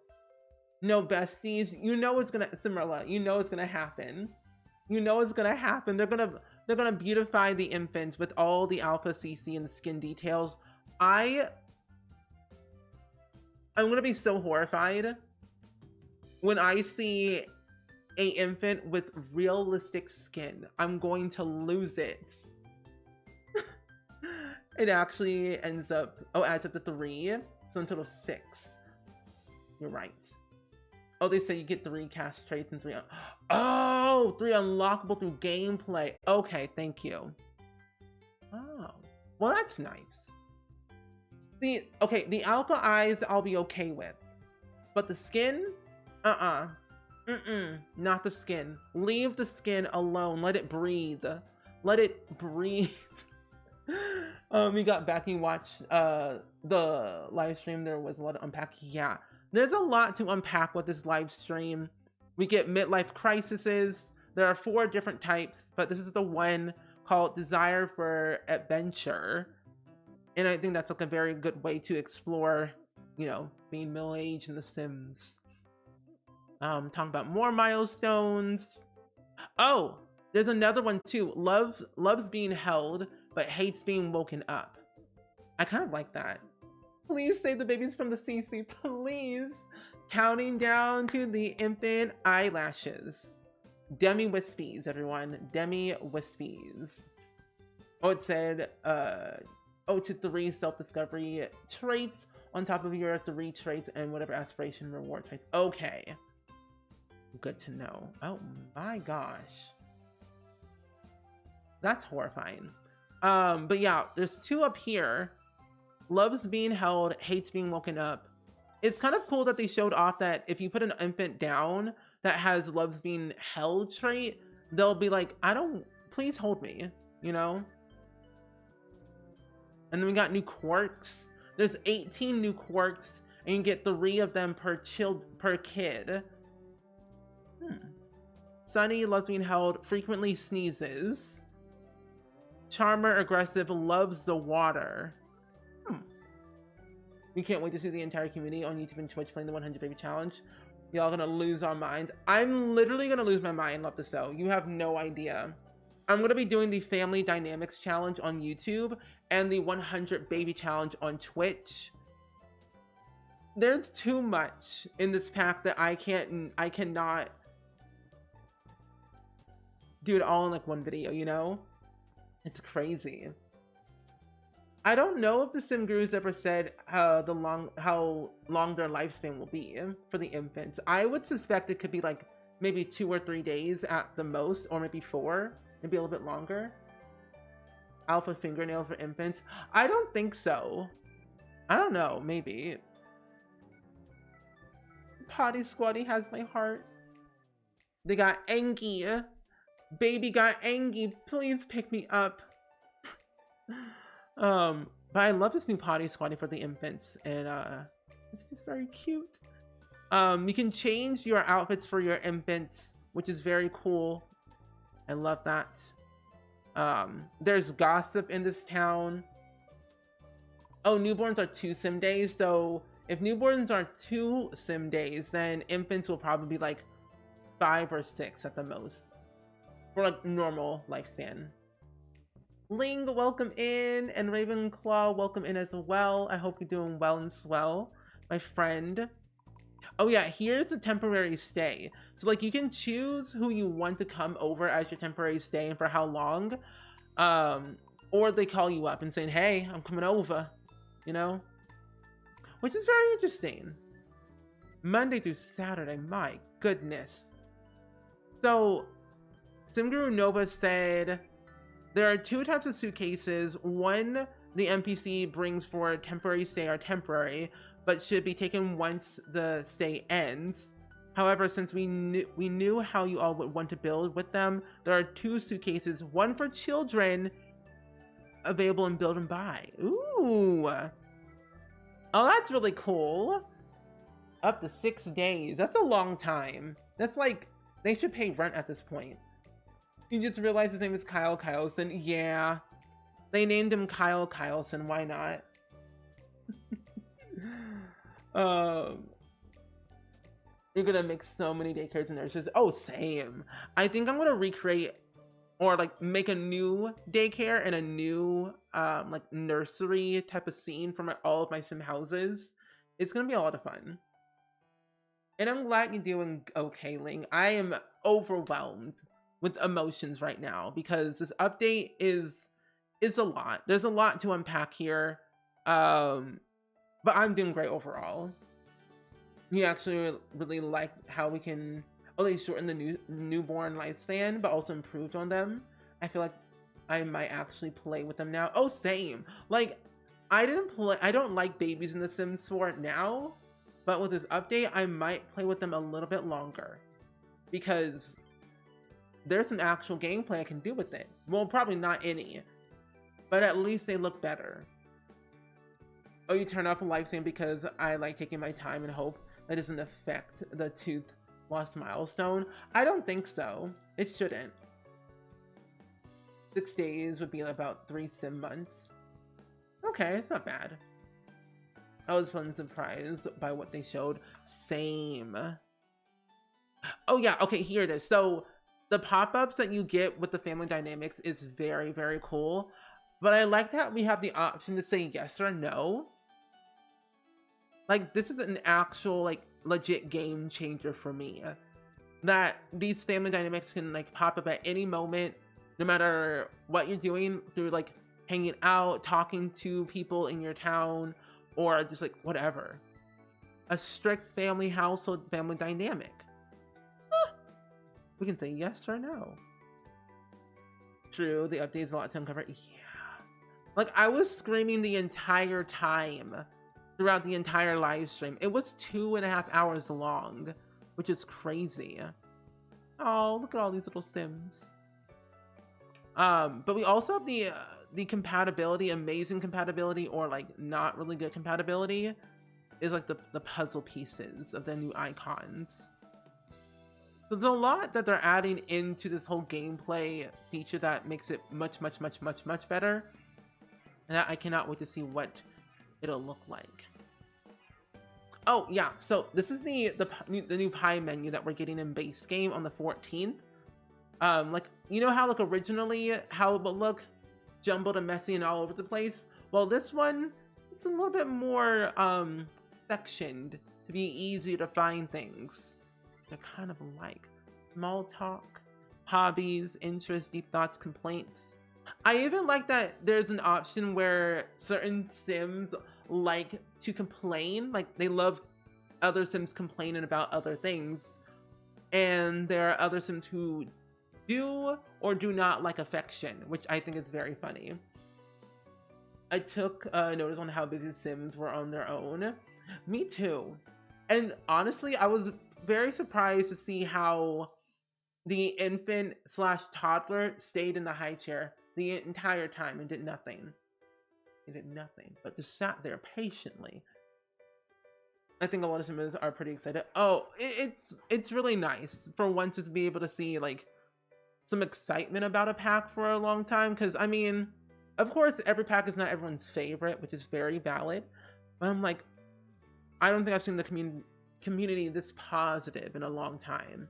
Speaker 1: No, besties, you know it's gonna, Cimarella, you know it's gonna happen. You know it's gonna happen. They're gonna beautify the infants with all the alpha CC and the skin details. I'm gonna be so horrified when I see a infant with realistic skin. I'm going to lose it. It actually ends up, adds up to 3, so in total 6. You're right. Oh, they say you get 3 cast traits and 3 oh, 3 unlockable through gameplay. Okay, thank you. Oh, well, that's nice. The alpha eyes I'll be okay with, but the skin, not the skin. Leave the skin alone. Let it breathe. Let it breathe. We got back and watched the live stream. There was a lot to unpack. Yeah. There's a lot to unpack with this live stream. We get midlife crises. There are 4 different types, but this is the one called Desire for Adventure. And I think that's like a very good way to explore, you know, being middle-aged in The Sims. Talking about more milestones. Oh, there's another one too. Loves being held, but hates being woken up. I kind of like that. Please save the babies from the CC, please. Counting down to the infant eyelashes. Demi Wispies, everyone. Demi Wispies. Oh, it said, to 3 self-discovery traits on top of your 3 traits and whatever aspiration reward traits. Okay. Good to know. Oh my gosh. That's horrifying. But yeah, there's 2 up here. Loves being held, hates being woken up. It's kind of cool that they showed off that if you put an infant down that has loves being held trait, they'll be like, please hold me, you know? And then we got new quirks. There's 18 new quirks, and you get 3 of them per kid. Sunny, loves being held, frequently sneezes. Charmer, aggressive, loves the water. We can't wait to see the entire community on YouTube and Twitch playing the 100 Baby Challenge. Y'all gonna lose our minds. I'm literally gonna lose my mind, Love to Sew. You have no idea. I'm gonna be doing the Family Dynamics Challenge on YouTube and the 100 Baby Challenge on Twitch. There's too much in this pack that I cannot do it all in like one video, you know? It's crazy. I don't know if the Sim Gurus ever said how long their lifespan will be for the infants. I would suspect it could be like maybe 2 or 3 days at the most, or maybe 4, maybe a little bit longer. Alpha fingernails for infants. I don't think so. I don't know, maybe. Potty Squatty has my heart. They got Angie. Baby got Angie. Please pick me up. But I love this new Potty Squatty for the infants, and it's just very cute. You can change your outfits for your infants, which is very cool. I love that. There's gossip in this town. Oh, newborns are 2 sim days, so if newborns are 2 sim days, then infants will probably be like 5 or 6 at the most for like normal lifespan. Ling, welcome in, and Ravenclaw, welcome in as well. I hope you're doing well and swell, my friend. Oh yeah, here's a temporary stay. So like you can choose who you want to come over as your temporary stay and for how long. Or they call you up and saying, hey, I'm coming over, you know? Which is very interesting. Monday through Saturday, my goodness. So, Simguru Nova said, there are 2 types of suitcases. One, the NPC brings for a temporary stay or temporary, but should be taken once the stay ends. However, since we knew how you all would want to build with them, there are 2 suitcases, one for children, available in Build and Buy. Ooh. Oh, that's really cool. Up to 6 days. That's a long time. That's like, they should pay rent at this point. You just realized his name is Kyle Kyleson. Yeah. They named him Kyle Kyleson. Why not? You're gonna make so many daycares and nurseries. Oh, same. I think I'm gonna recreate or like make a new daycare and a new like nursery type of scene for all of my sim houses. It's gonna be a lot of fun. And I'm glad you're doing okay, Ling. I am overwhelmed with emotions right now because this update is a lot. There's a lot to unpack here. But I'm doing great overall. You actually really like how we can they shortened the newborn lifespan, but also improved on them. I feel like I might actually play with them now. Oh, same. Like, I don't like babies in The Sims 4 now, but with this update, I might play with them a little bit longer because there's some actual gameplay I can do with it. Well, probably not any, but at least they look better. Oh, you turn off a lifespan because I like taking my time and hope that doesn't affect the tooth loss milestone? I don't think so. It shouldn't. 6 days would be about 3 sim months. Okay, it's not bad. I was fun surprised by what they showed. Same. Oh yeah, okay, here it is. So the pop-ups that you get with the family dynamics is very, very cool. But I like that we have the option to say yes or no. Like, this is an actual, like, legit game changer for me. That these family dynamics can, like, pop up at any moment, no matter what you're doing, through, like, hanging out, talking to people in your town, or just, like, whatever. A strict family household family dynamic. Huh. We can say yes or no. True, the update's a lot to uncover. Yeah. Like, I was screaming the entire time throughout the entire live stream. It was 2.5 hours long, which is crazy. Oh, look at all these little Sims. But we also have the compatibility, amazing compatibility, or like not really good compatibility, is like the puzzle pieces of the new icons. So there's a lot that they're adding into this whole gameplay feature that makes it much, much, much, much, much better. And I cannot wait to see what it'll look like. Oh yeah, so this is the new pie menu that we're getting in base game on the 14th. Like, you know how like originally how it would look jumbled and messy and all over the place? Well, this one, it's a little bit more sectioned to be easier to find things. They're kind of like small talk, hobbies, interests, deep thoughts, complaints. I even like that there's an option where certain Sims like to complain, like they love other Sims complaining about other things, and there are other Sims who do or do not like affection, which I think is very funny. I took notice on how busy Sims were on their own. Me too. And honestly, I was very surprised to see how the infant slash toddler stayed in the high chair the entire time and did nothing. He did nothing, but just sat there patiently. I think a lot of Sims are pretty excited. Oh, it's really nice for once to be able to see like some excitement about a pack for a long time. Because I mean, of course, every pack is not everyone's favorite, which is very valid. But I'm like, I don't think I've seen the community this positive in a long time.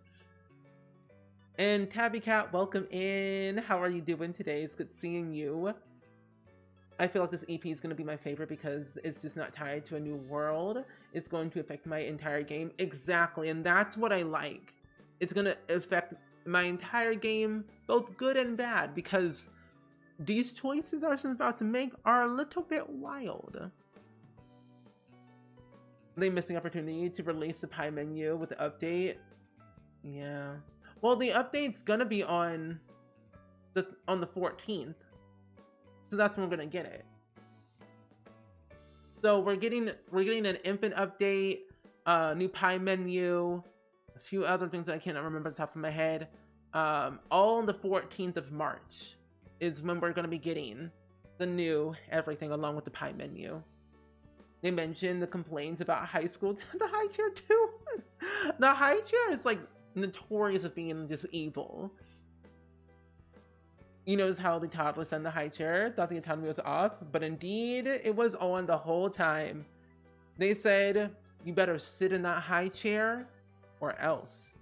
Speaker 1: And Tabby Cat, welcome in. How are you doing today? It's good seeing you. I feel like this EP is going to be my favorite because it's just not tied to a new world. It's going to affect my entire game. Exactly, and that's what I like. It's going to affect my entire game, both good and bad, because these choices Arsenal's about to make are a little bit wild. They missed the opportunity to release the pie menu with the update. Yeah. Well, the update's gonna be on the 14th. So that's when we're gonna get it. So we're getting an infant update, new pie menu, a few other things that I can't remember off the top of my head. All on the 14th of March is when we're gonna be getting the new everything along with the pie menu. They mentioned the complaints about high school, the high chair too. The high chair is like notorious of being just evil. You notice how the toddler sat in the high chair, thought the autonomy was off, but indeed it was on the whole time. They said, you better sit in that high chair or else.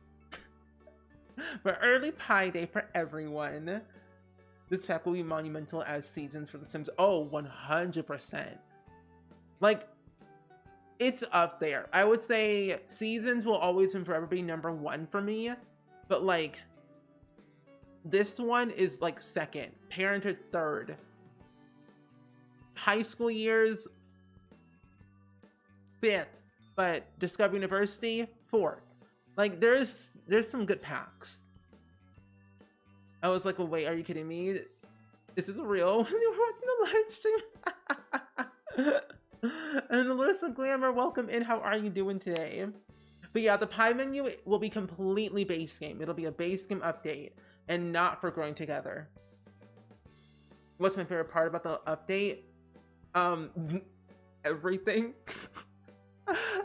Speaker 1: But early pie day for everyone. This fact will be monumental as seasons for The Sims. Oh, 100%. Like, it's up there. I would say seasons will always and forever be #1 for me, but like, this one is like second, Parenthood third, high school years fifth, but Discovery University fourth. Like, there's some good packs. I was like, well, wait, are you kidding me? Is this real? You're watching the live stream. And Alyssa Glamour, welcome in. How are you doing today? But yeah, the pie menu will be completely base game. It'll be a base game update and not for growing together. What's my favorite part about the update? Everything.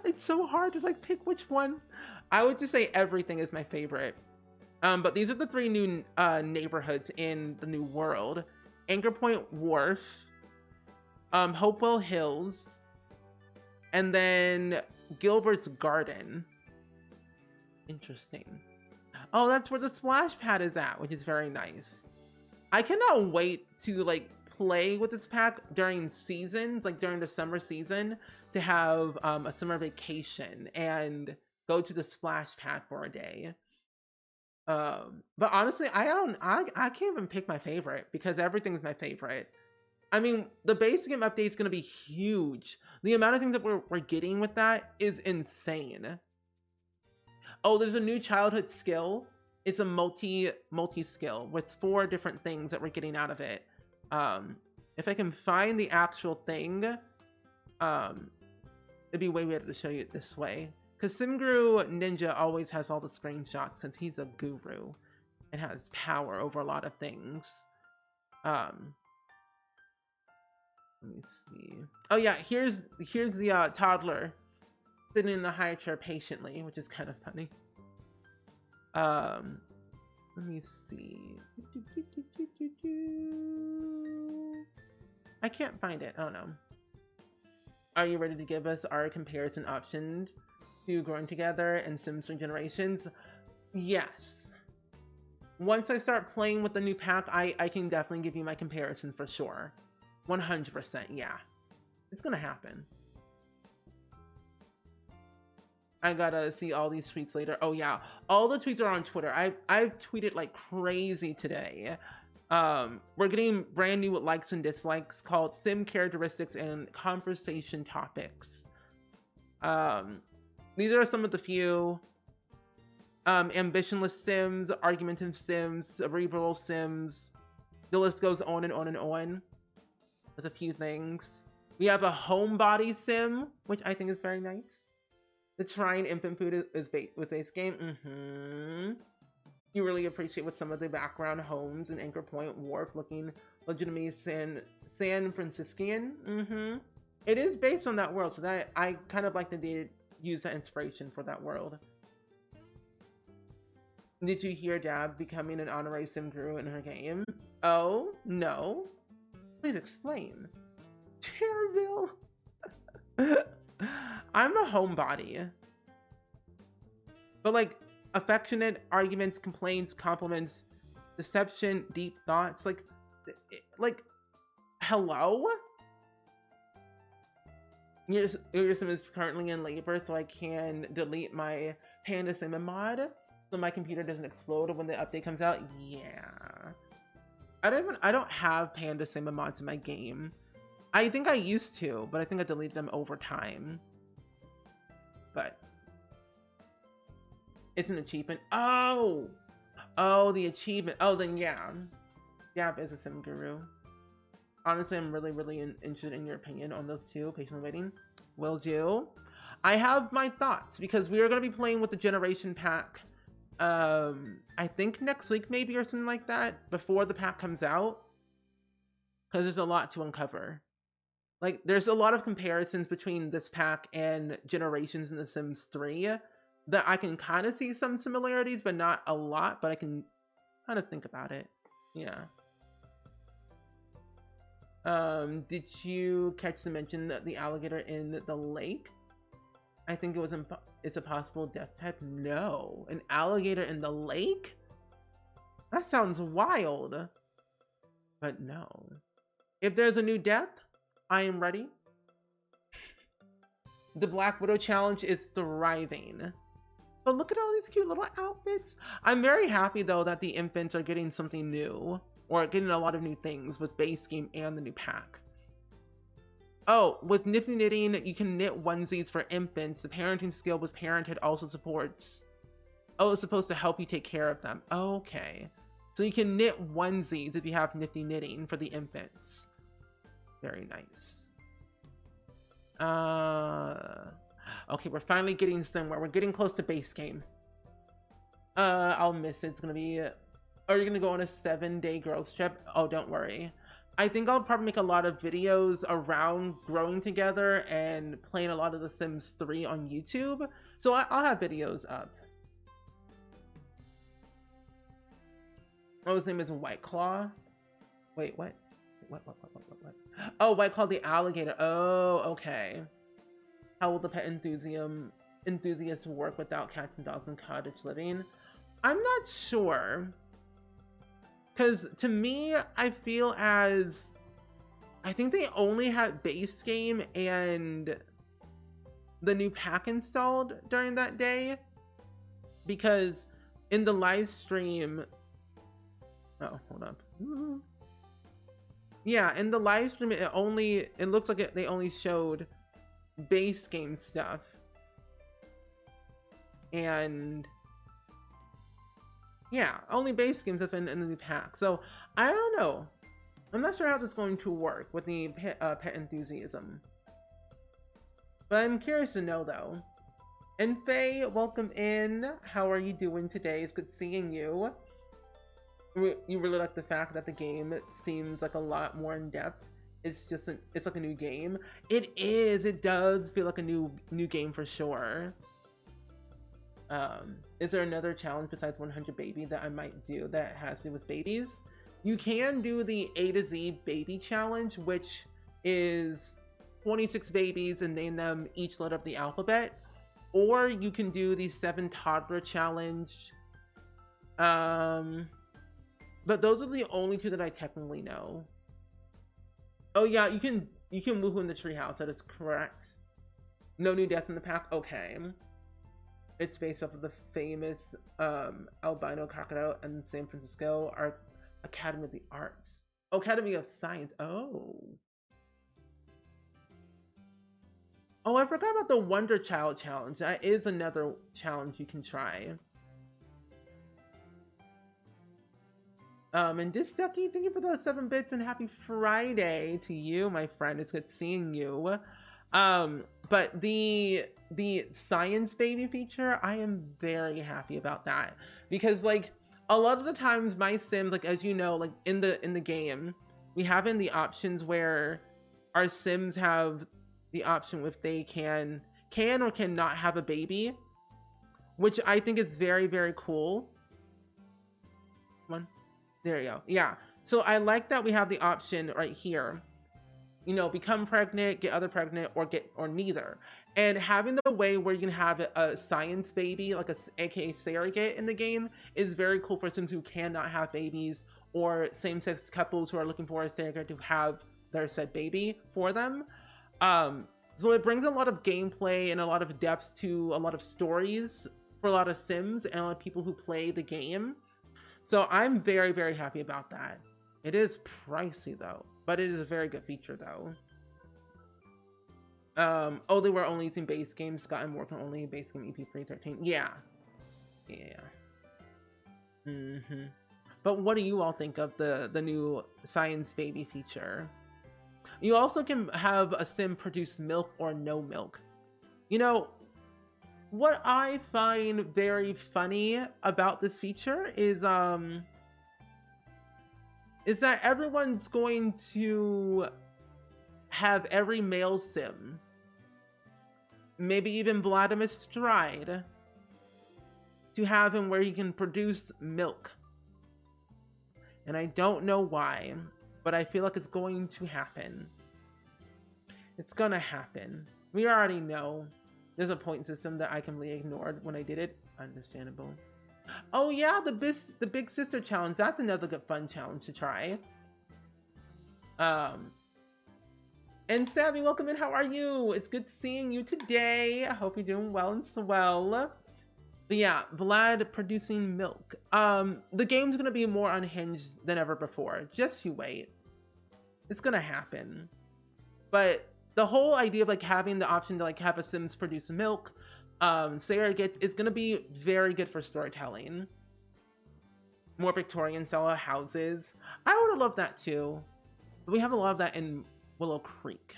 Speaker 1: It's so hard to like pick which one. I would just say everything is my favorite. But these are the 3 new neighborhoods in the new world. Anchor Point Wharf, Hopewell Hills, and then Gilbert's Garden. Interesting. Oh, that's where the splash pad is at, which is very nice. I cannot wait to like play with this pack during seasons, like during the summer season, to have a summer vacation and go to the splash pad for a day. But honestly, I can't even pick my favorite because everything's my favorite. I mean, the base game update is going to be huge. The amount of things that we're getting with that is insane. Oh, there's a new childhood skill. It's a multi skill with 4 different things that we're getting out of it. If I can find the actual thing, it'd be way better to show you it this way. Because Simguru Ninja always has all the screenshots because he's a guru and has power over a lot of things. Let me see. Oh yeah, here's the toddler sitting in the high chair patiently, which is kind of funny. Let me see. I can't find it. Oh no. Are you ready to give us our comparison option to Growing Together and Sims 3 Generations? Yes. Once I start playing with the new pack, I can definitely give you my comparison for sure. 100%, yeah. It's gonna happen. I gotta see all these tweets later. Oh yeah, all the tweets are on Twitter. I've tweeted like crazy today. We're getting brand new likes and dislikes called Sim Characteristics and Conversation Topics. These are some of the few. Ambitionless Sims, Argumentative Sims, Cerebral Sims. The list goes on and on and on. There's a few things. We have a homebody sim, which I think is very nice. The Shrine Infant Food is base game. You really appreciate what some of the background homes in Anchor Point Wharf looking legitimately San Franciscan. It is based on that world, so that I kind of like to use that inspiration for that world. Did you hear Dab becoming an honorary sim guru in her game? Oh, no. Please explain. Cherville. I'm a homebody. But like, affectionate arguments, complaints, compliments, deception, deep thoughts, like hello? Your sim is currently in labor, so I can delete my Panda Sim mod so my computer doesn't explode when the update comes out. Yeah. I don't have Panda Sim mods in my game. I think I used to, but I think I deleted them over time. But it's an achievement. Oh, the achievement. Oh, then yeah. Gab is a sim guru. Honestly, I'm really interested in your opinion on those two. Patiently waiting. Will do. I have my thoughts because we are going to be playing with the Generation Pack. I think next week maybe or something like that before the pack comes out. Because there's a lot to uncover. Like, there's a lot of comparisons between this pack and Generations in The Sims 3 that I can kind of see some similarities, but not a lot, but I can kind of think about it. Yeah. Did you catch the mention that the alligator in the lake? I think it was it's a possible death type. No, an alligator in the lake? That sounds wild. But no. If there's a new death, I am ready. The Black Widow challenge is thriving. But look at all these cute little outfits. I'm very happy though that the infants are getting something new, or getting a lot of new things with base game and the new pack. Oh, with Nifty Knitting, you can knit onesies for infants. The parenting skill with Parenthood also supports. Oh, it's supposed to help you take care of them. Okay. So you can knit onesies if you have Nifty Knitting for the infants. Very nice. Okay, we're finally getting somewhere. We're getting close to base game. I'll miss it. It's gonna be... Are you gonna go on a 7-day girls trip? Oh, don't worry. I think I'll probably make a lot of videos around growing together and playing a lot of The Sims 3 on YouTube. So I'll have videos up. Oh, his name is White Claw. Wait, what? What? Oh, White Claw the alligator. Oh, okay. How will the pet enthusiast work without cats and dogs and cottage living? I'm not sure. Because to me, I feel as... I think they only had base game and the new pack installed during that day. Because in the live stream... Oh, hold up. Yeah, in the live stream, it looks like they only showed base game stuff. And... yeah, only base games have been in the new pack. So, I don't know. I'm not sure how that's going to work with the pet enthusiasm. But I'm curious to know, though. And Faye, welcome in. How are you doing today? It's good seeing you. You really like the fact that the game seems like a lot more in-depth. It's just it's like a new game. It is. It does feel like a new game for sure. Is there another challenge besides 100 baby that I might do that has to do with babies? You can do the A to Z baby challenge, which is 26 babies and name them each letter of the alphabet. Or you can do the 7 toddler challenge. But those are the only 2 that I technically know. Oh yeah, you can move in the treehouse. That is correct. No new deaths in the pack. Okay. It's based off of the famous albino crocodile in San Francisco Academy of the Arts. Academy of Science. Oh. Oh, I forgot about the Wonder Child challenge. That is another challenge you can try. And Distucky, thank you for those 7 bits and happy Friday to you, my friend. It's good seeing you. But the science baby feature, I am very happy about that because like a lot of the times my Sims, like as you know, like in the game, we have in the options where our Sims have the option if they can or cannot have a baby, which I think is very, very cool. One. There you go. Yeah. So I like that we have the option right here. You know, become pregnant, get other pregnant, or neither. And having the way where you can have a science baby, like a aka surrogate in the game, is very cool for Sims who cannot have babies or same-sex couples who are looking for a surrogate to have their said baby for them. So it brings a lot of gameplay and a lot of depth to a lot of stories for a lot of Sims and a lot of people who play the game. So I'm very, very happy about that. It is pricey though, but it is a very good feature though. Oh, they were only using base game. Scott and working only base game EP 313. Yeah. But what do you all think of the new science baby feature? You also can have a Sim produce milk or no milk. You know, what I find very funny about this feature is that everyone's going to have every male Sim, maybe even Vladimir Stride, to have him where he can produce milk. And I don't know why, but I feel like it's going to happen. It's gonna happen. We already know. There's a point system that I completely ignored when I did it. Understandable. Oh yeah, the Big Sister challenge. That's another good fun challenge to try. And Savvy, welcome in. How are you? It's good seeing you today. I hope you're doing well and swell. But yeah, Vlad producing milk. The game's gonna be more unhinged than ever before. Just you wait. It's gonna happen. But the whole idea of like having the option to like have a Sims produce milk, surrogates, it's gonna be very good for storytelling. More Victorian style houses. I would have loved that too. We have a lot of that in Willow Creek.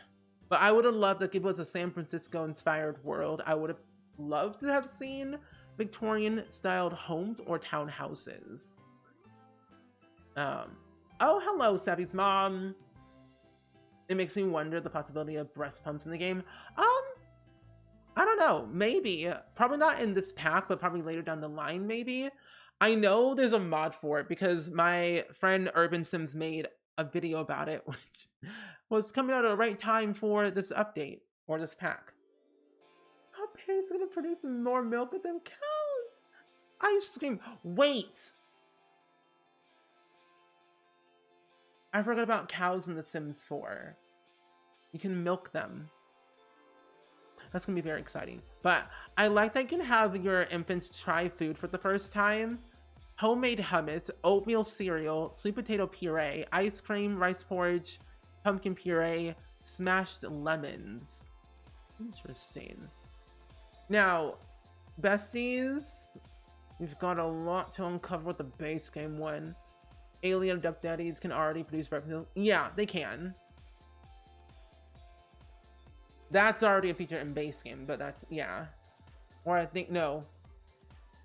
Speaker 1: But I would have loved, like, if it was a San Francisco inspired world, I would have loved to have seen Victorian styled homes or townhouses. Oh, hello, Savvy's mom. It makes me wonder the possibility of breast pumps in the game. I don't know, maybe. Probably not in this pack, but probably later down the line, maybe. I know there's a mod for it because my friend Urban Sims made a video about it, which was coming out at the right time for this update, or this pack. How parents are gonna produce more milk than cows? I scream, wait! I forgot about cows in The Sims 4. You can milk them. That's gonna be very exciting. But I like that you can have your infants try food for the first time. Homemade hummus, oatmeal cereal, sweet potato puree, ice cream, rice porridge, pumpkin puree, smashed lemons. Interesting. Now, besties, we've got a lot to uncover with the base game one. Alien duck daddies can already produce breakfast. Yeah, they can. That's already a feature in base game, but that's, yeah. Or I think, no.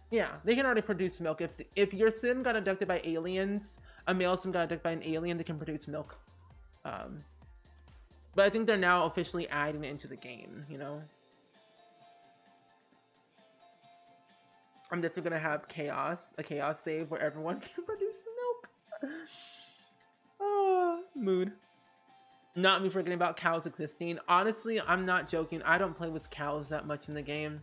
Speaker 1: Yeah, they can already produce milk. If your Sim got abducted by aliens, a male Sim got abducted by an alien, they can produce milk. But I think they're now officially adding it into the game, you know? I'm definitely gonna have a chaos save where everyone can produce milk. Oh, mood. Not me forgetting about cows existing. Honestly, I'm not joking. I don't play with cows that much in the game.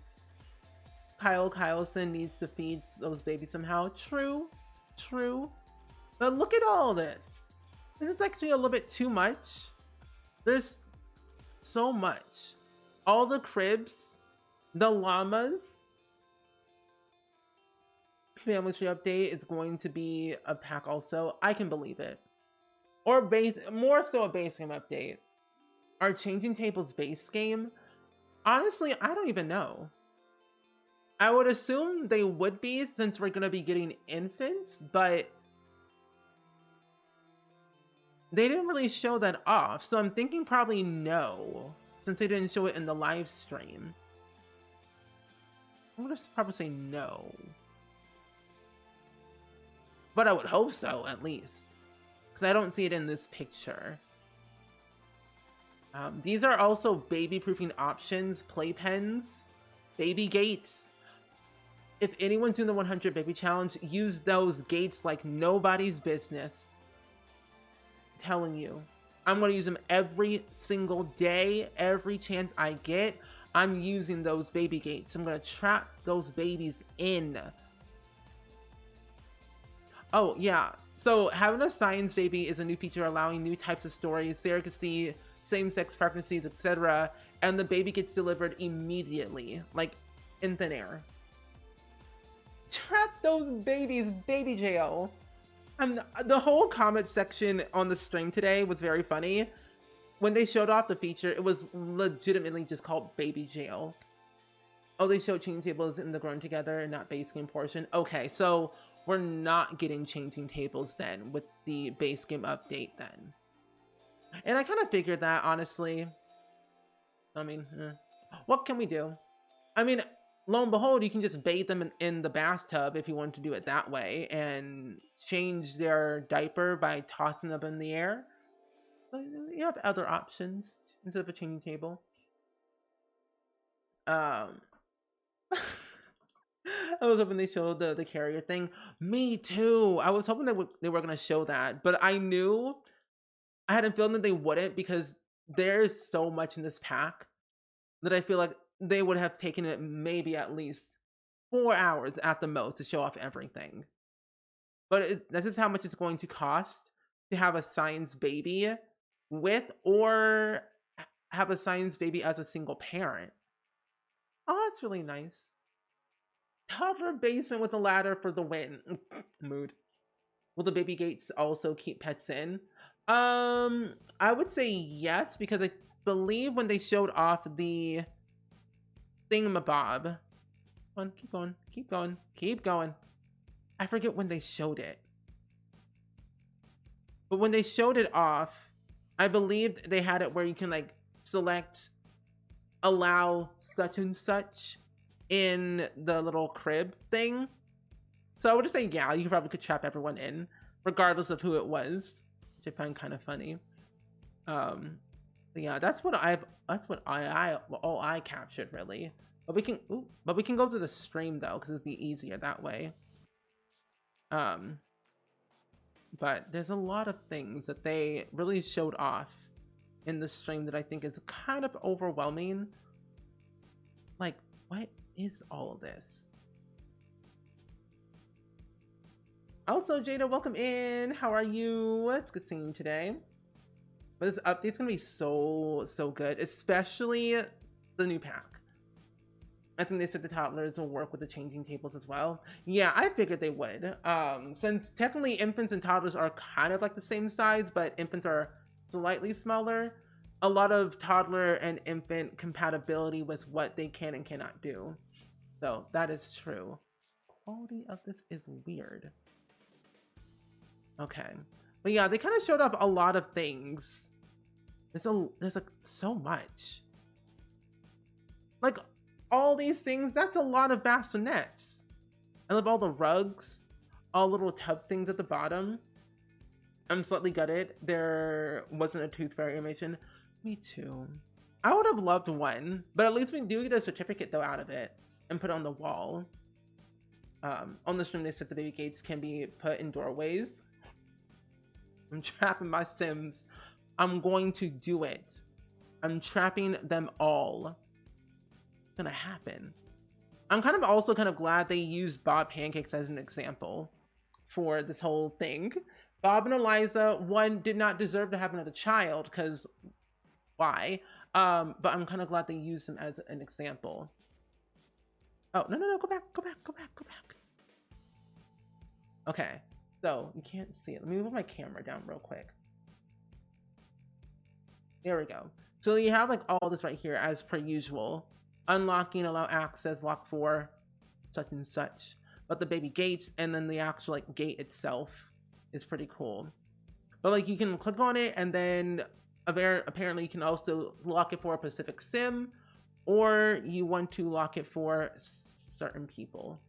Speaker 1: Kyleson needs to feed those babies somehow. True. But look at all this. This is actually a little bit too much. There's so much. All the cribs, the llamas. Family tree update is going to be a pack also. I can believe it. Or more so a base game update. Are Changing Tables base game? Honestly, I don't even know. I would assume they would be since we're going to be getting infants, but they didn't really show that off, so I'm thinking probably no, since they didn't show it in the live stream. I'm gonna probably say no. But I would hope so, at least. Because I don't see it in this picture. These are also baby-proofing options, playpens, baby gates. If anyone's doing the 100 baby challenge, use those gates like nobody's business. I'm telling you. I'm going to use them every single day, every chance I get. I'm using those baby gates. I'm going to trap those babies in. Oh, yeah. So having a science baby is a new feature allowing new types of stories, surrogacy, same-sex preferences, etc. And the baby gets delivered immediately, like in thin air. Trap those babies, baby jail. The whole comment section on the stream today was very funny. When they showed off the feature, it was legitimately just called baby jail. Oh, they showed changing tables in the grown together and not base game portion. Okay, so we're not getting changing tables then with the base game update then. And I kind of figured that, honestly. I mean, what can we do? I mean, lo and behold, you can just bathe them in the bathtub if you want to do it that way and change their diaper by tossing them in the air. But you have other options instead of a changing table. I was hoping they showed the carrier thing. Me too. I was hoping they were going to show that, but I knew I had a feeling that they wouldn't because there's so much in this pack that I feel like they would have taken it maybe at least 4 hours at the most to show off everything. But this is how much it's going to cost to have a science baby with or have a science baby as a single parent. Oh, that's really nice. Toddler basement with a ladder for the win. Mood. Will the baby gates also keep pets in? I would say yes, because I believe when they showed off the thingamabob. Keep going, keep going, keep going. I forget when they showed it. But when they showed it off, I believed they had it where you can like select allow such and such in the little crib thing. So I would just say, yeah, you probably could trap everyone in, regardless of who it was, which I find kind of funny. Yeah, that's what I captured really. But we can go to the stream though, because it'd be easier that way. But there's a lot of things that they really showed off in the stream that I think is kind of overwhelming. Like, what is all of this? Also, Jada, welcome in. How are you? It's good seeing you today. But this update's gonna be so good, especially the new pack. I think they said the toddlers will work with the changing tables as well. Yeah, I figured they would. Since technically infants and toddlers are kind of like the same size, but infants are slightly smaller, a lot of toddler and infant compatibility with what they can and cannot do. So that is true. Quality of this is weird. Okay. But yeah, they kind of showed off a lot of things. There's like so much. Like all these things, that's a lot of bassinets. I love all the rugs, all little tub things at the bottom. I'm slightly gutted there wasn't a tooth fairy animation. Me too. I would have loved one, but at least we do get a certificate though out of it and put it on the wall. On the stream they said the baby gates can be put in doorways. I'm trapping my Sims. I'm going to do it. I'm trapping them all. It's gonna happen. I'm kind of also kind of glad they used Bob Pancakes as an example for this whole thing. Bob and Eliza, one, did not deserve to have another child, because why? But I'm kind of glad they used him as an example. Oh, no, go back. Okay, so you can't see it. Let me move my camera down real quick. There we go. So you have like all this right here as per usual. Unlocking, allow access, lock for, such and such. But the baby gates and then the actual like gate itself is pretty cool. But like you can click on it and then apparently you can also lock it for a specific sim, or you want to lock it for certain people.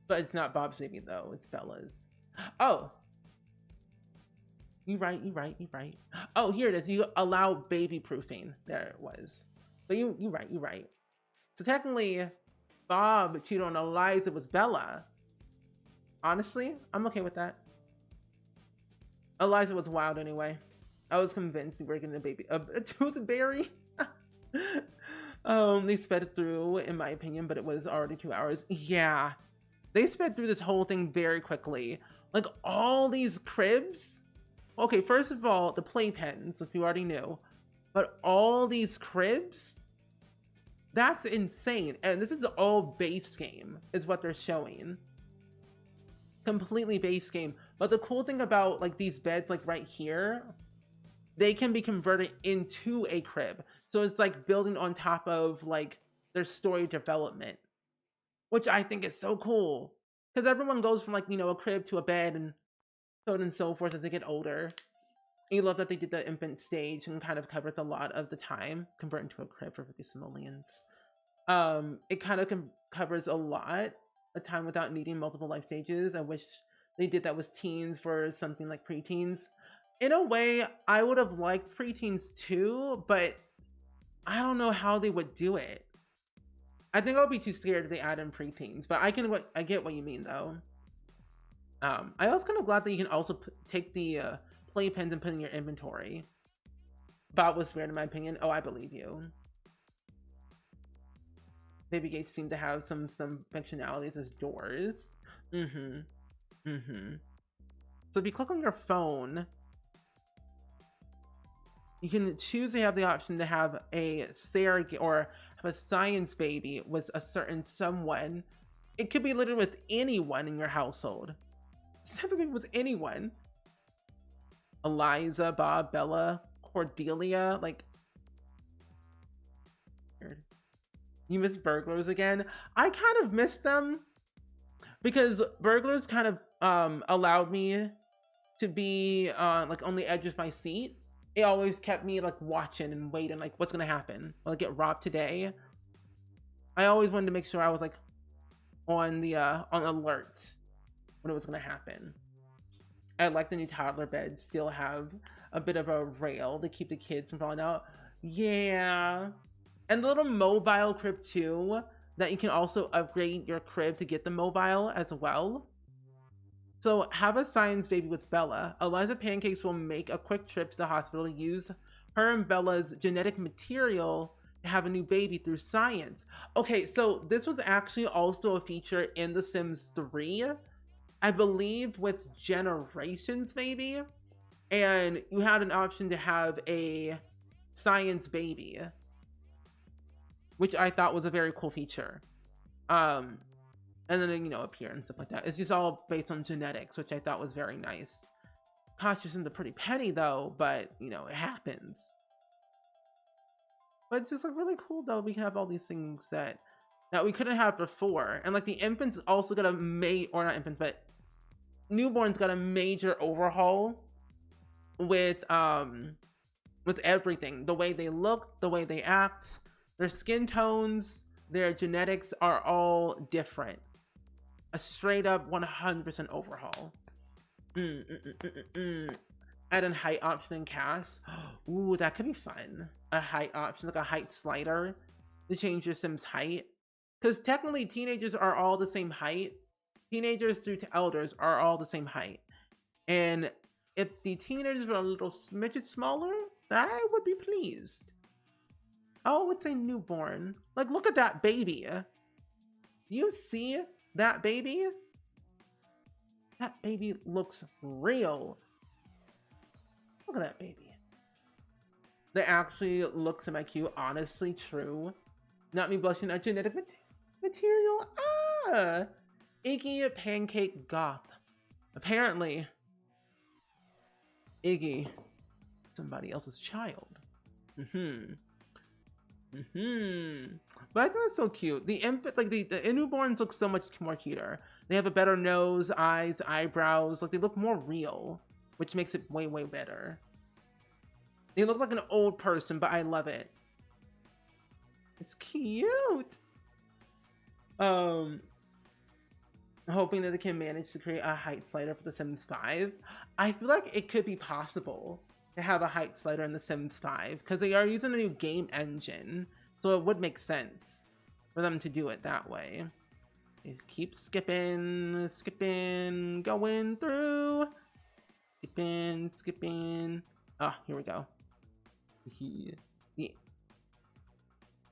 Speaker 1: But it's not Bob's baby though, it's Bella's. Oh, you right. Oh, here it is. You allow baby proofing. There it was. So you right. So technically, Bob cheated on Eliza with Bella. Honestly, I'm okay with that. Eliza was wild anyway. I was convinced we were getting a toothberry. They sped through, in my opinion, but it was already 2 hours. Yeah, they sped through this whole thing very quickly. Like all these cribs. Okay, first of all, the playpens, which you already knew, but all these cribs. That's insane. And this is all base game, is what they're showing. Completely base game. But the cool thing about like these beds, like right here, they can be converted into a crib. So it's like building on top of like their story development, which I think is so cool. Because everyone goes from like, you know, a crib to a bed and so on and so forth as they get older. And you love that they did the infant stage and kind of covers a lot of the time. Convert into a crib for 50 simoleons. It kind of covers a lot of time without needing multiple life stages. I wish they did that with teens for something like preteens. In a way, I would have liked preteens too, but I don't know how they would do it. I think I would be too scared if they add in preteens, but I get what you mean though. I was kind of glad that you can also take the playpens and put in your inventory. Bob was weird in my opinion. Oh, I believe you. Baby gates seem to have some functionalities as doors. So if you click on your phone, you can choose to have the option to have a surrogate or have a science baby with a certain someone. It could be literally with anyone in your household. Just have a baby with anyone. Eliza, Bob, Bella, Cordelia, like. You miss burglars again? I kind of miss them because burglars kind of allowed me to be like on the edge of my seat. It always kept me like watching and waiting, like what's gonna happen? Will I get robbed today? I always wanted to make sure I was like on the on alert when it was gonna happen. I like the new toddler beds still have a bit of a rail to keep the kids from falling out. Yeah. And the little mobile crib too, that you can also upgrade your crib to get the mobile as well. So have a science baby with Bella. Eliza Pancakes will make a quick trip to the hospital to use her and Bella's genetic material to have a new baby through science. Okay, so this was actually also a feature in The Sims 3, I believe with Generations maybe. And you had an option to have a science baby, which I thought was a very cool feature. And then, you know, appear and stuff like that. It's just all based on genetics, which I thought was very nice. Cost you something pretty penny though, but you know, it happens. But it's just like really cool though. We can have all these things that we couldn't have before. And like the infants also got a or not infants, but newborns got a major overhaul with everything. The way they look, the way they act, their skin tones, their genetics are all different. A straight up 100% overhaul. Add a height option in cast. Ooh, that could be fun. A height option, like a height slider to change your Sim's height. Because technically teenagers are all the same height. Teenagers through to elders are all the same height. And if the teenagers were a little smidget smaller, I would be pleased. Oh, it's a newborn. Like, look at that baby. Do you see that baby? That baby looks real. Look at that baby. They actually look semi-cute. Honestly, true. Not me blushing at genetic material. Ah! Iggy Pancake Goth. Apparently, Iggy, somebody else's child. But I think that's so cute. The infant, like the newborns look so much more cuter. They have a better nose, eyes, eyebrows. Like they look more real, which makes it way, way better. They look like an old person, but I love it. It's cute. Hoping that they can manage to create a height slider for The Sims 5. I feel like it could be possible to have a height slider in The Sims 5 because they are using a new game engine, so it would make sense for them to do it that way. Keep skipping, going through. Skipping. Oh, here we go.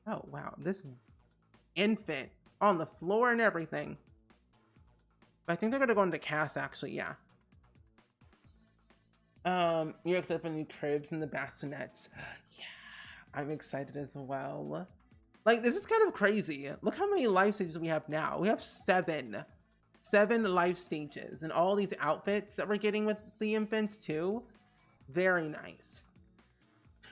Speaker 1: Oh, wow. This infant on the floor and everything. I think they're going to go into cast, actually, yeah. You're excited for new cribs and the bassinets. Yeah, I'm excited as well. Like, this is kind of crazy. Look how many life stages we have now. We have 7 life stages, and all these outfits that we're getting with the infants too. Very nice.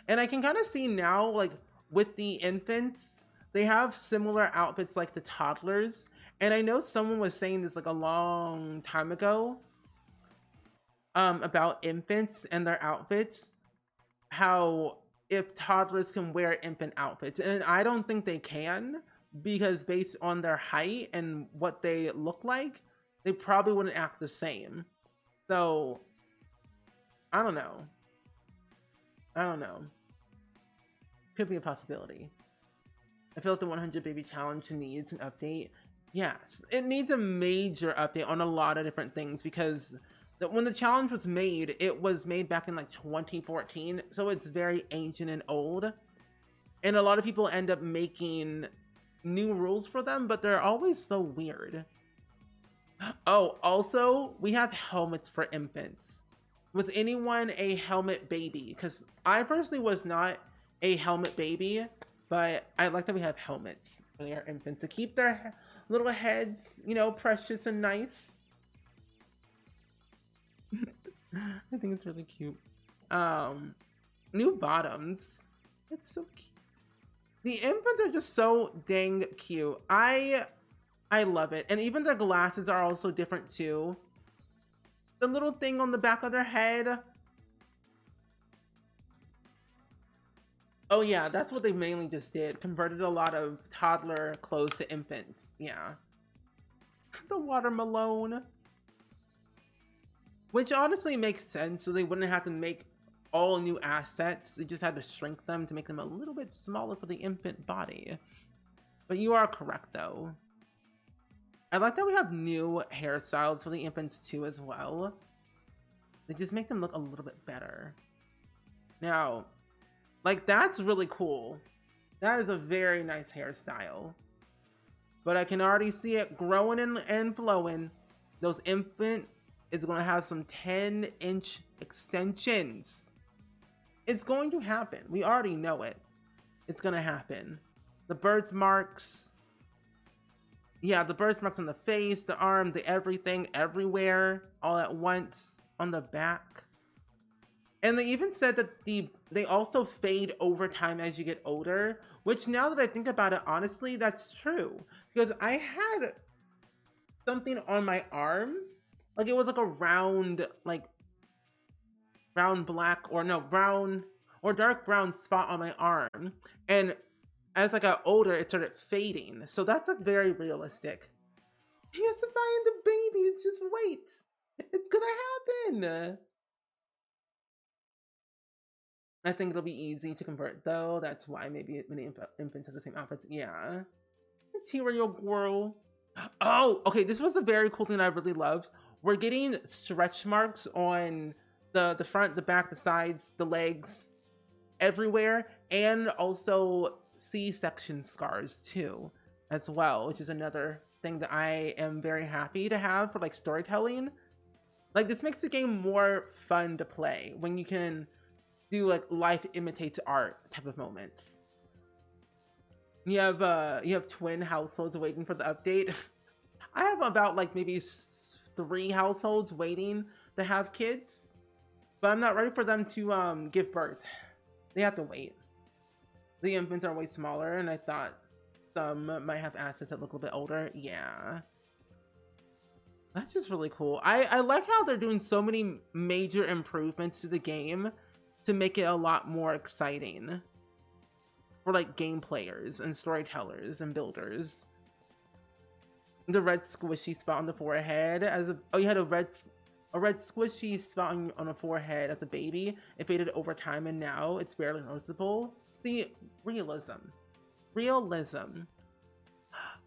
Speaker 1: And I can kind of see now, like, with the infants, they have similar outfits like the toddlers. And I know someone was saying this like a long time ago about infants and their outfits, how if toddlers can wear infant outfits. And I don't think they can, because based on their height and what they look like, they probably wouldn't act the same. So, I don't know. Could be a possibility. I feel like the 100 baby challenge needs an update. Yes, it needs a major update on a lot of different things, because when the challenge was made, it was made back in like 2014, so it's very ancient and old. And a lot of people end up making new rules for them, but they're always so weird. Oh, also, we have helmets for infants. Was anyone a helmet baby? Because I personally was not a helmet baby, but I like that we have helmets for our infants to keep their little heads, you know, precious and nice. I think it's really cute. New bottoms. It's so cute. The infants are just so dang cute. I love it. And even their glasses are also different too. The little thing on the back of their head. Oh yeah, that's what they mainly just did. Converted a lot of toddler clothes to infants. Yeah. The watermelon. Which honestly makes sense, so they wouldn't have to make all new assets. They just had to shrink them to make them a little bit smaller for the infant body. But you are correct though. I like that we have new hairstyles for the infants too as well. They just make them look a little bit better. Now, like, that's really cool. That is a very nice hairstyle. But I can already see it growing and flowing. Those infant is going to have some 10-inch extensions. It's going to happen. We already know it. It's going to happen. The birthmarks. Yeah, the birthmarks on the face, the arm, the everything, everywhere, all at once on the back. And they even said that they also fade over time as you get older, which now that I think about it, honestly, that's true. Because I had something on my arm, like it was like a round, like brown black, or no, brown or dark brown spot on my arm. And as I got older, it started fading. So that's like very realistic. He has to find the babies, just wait. It's gonna happen. I think it'll be easy to convert though. That's why maybe many infants have the same outfits. Yeah. Material girl. Oh, okay. This was a very cool thing I really loved. We're getting stretch marks on the front, the back, the sides, the legs, everywhere, and also C-section scars too, as well, which is another thing that I am very happy to have for like storytelling. Like, this makes the game more fun to play when you can do like life imitates art type of moments. You have twin households waiting for the update. I have about like maybe 3 households waiting to have kids, but I'm not ready for them to give birth. They have to wait. The infants are way smaller, and I thought some might have assets that look a little bit older. Yeah. That's just really cool. I like how they're doing so many major improvements to the game to make it a lot more exciting for like game players and storytellers and builders. The red squishy spot on the forehead as a you had a red squishy spot on the forehead as a baby. It faded over time and now it's barely noticeable. See, realism. Realism.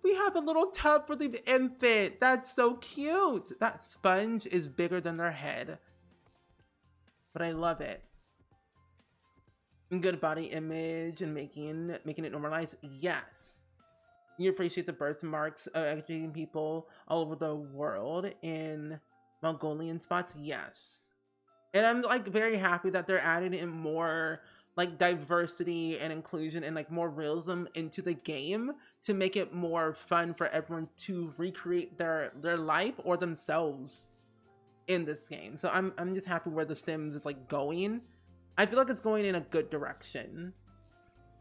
Speaker 1: We have a little tub for the infant. That's so cute. That sponge is bigger than their head. But I love it. Good body image and making it normalized. Yes. You appreciate the birthmarks of educating people all over the world in Mongolian spots. Yes. And I'm like very happy that they're adding in more like diversity and inclusion and like more realism into the game to make it more fun for everyone to recreate their life or themselves in this game. So I'm just happy where The Sims is like going. I feel like it's going in a good direction.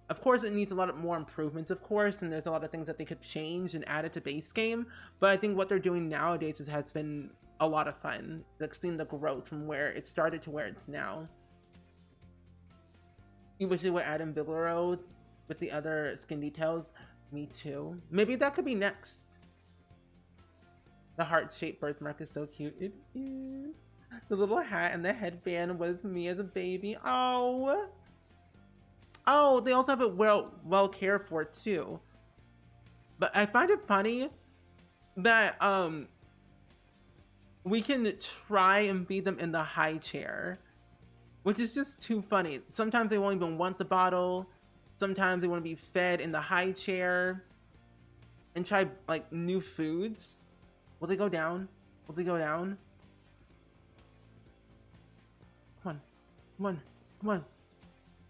Speaker 1: Of course, it needs a lot more improvements, of course, and there's a lot of things that they could change and add it to base game. But I think what they're doing nowadays has been a lot of fun. Like seeing the growth from where it started to where it's now. You wish they would add in Bilero with the other skin details? Me too. Maybe that could be next. The heart-shaped birthmark is so cute. It is. The little hat and the headband was me as a baby. Oh. Oh, they also have it well cared for too. But I find it funny that we can try and feed them in the high chair, which is just too funny. Sometimes they won't even want the bottle. Sometimes they want to be fed in the high chair and try like new foods. Will they go down? Will they go down? Come on, come on, come on.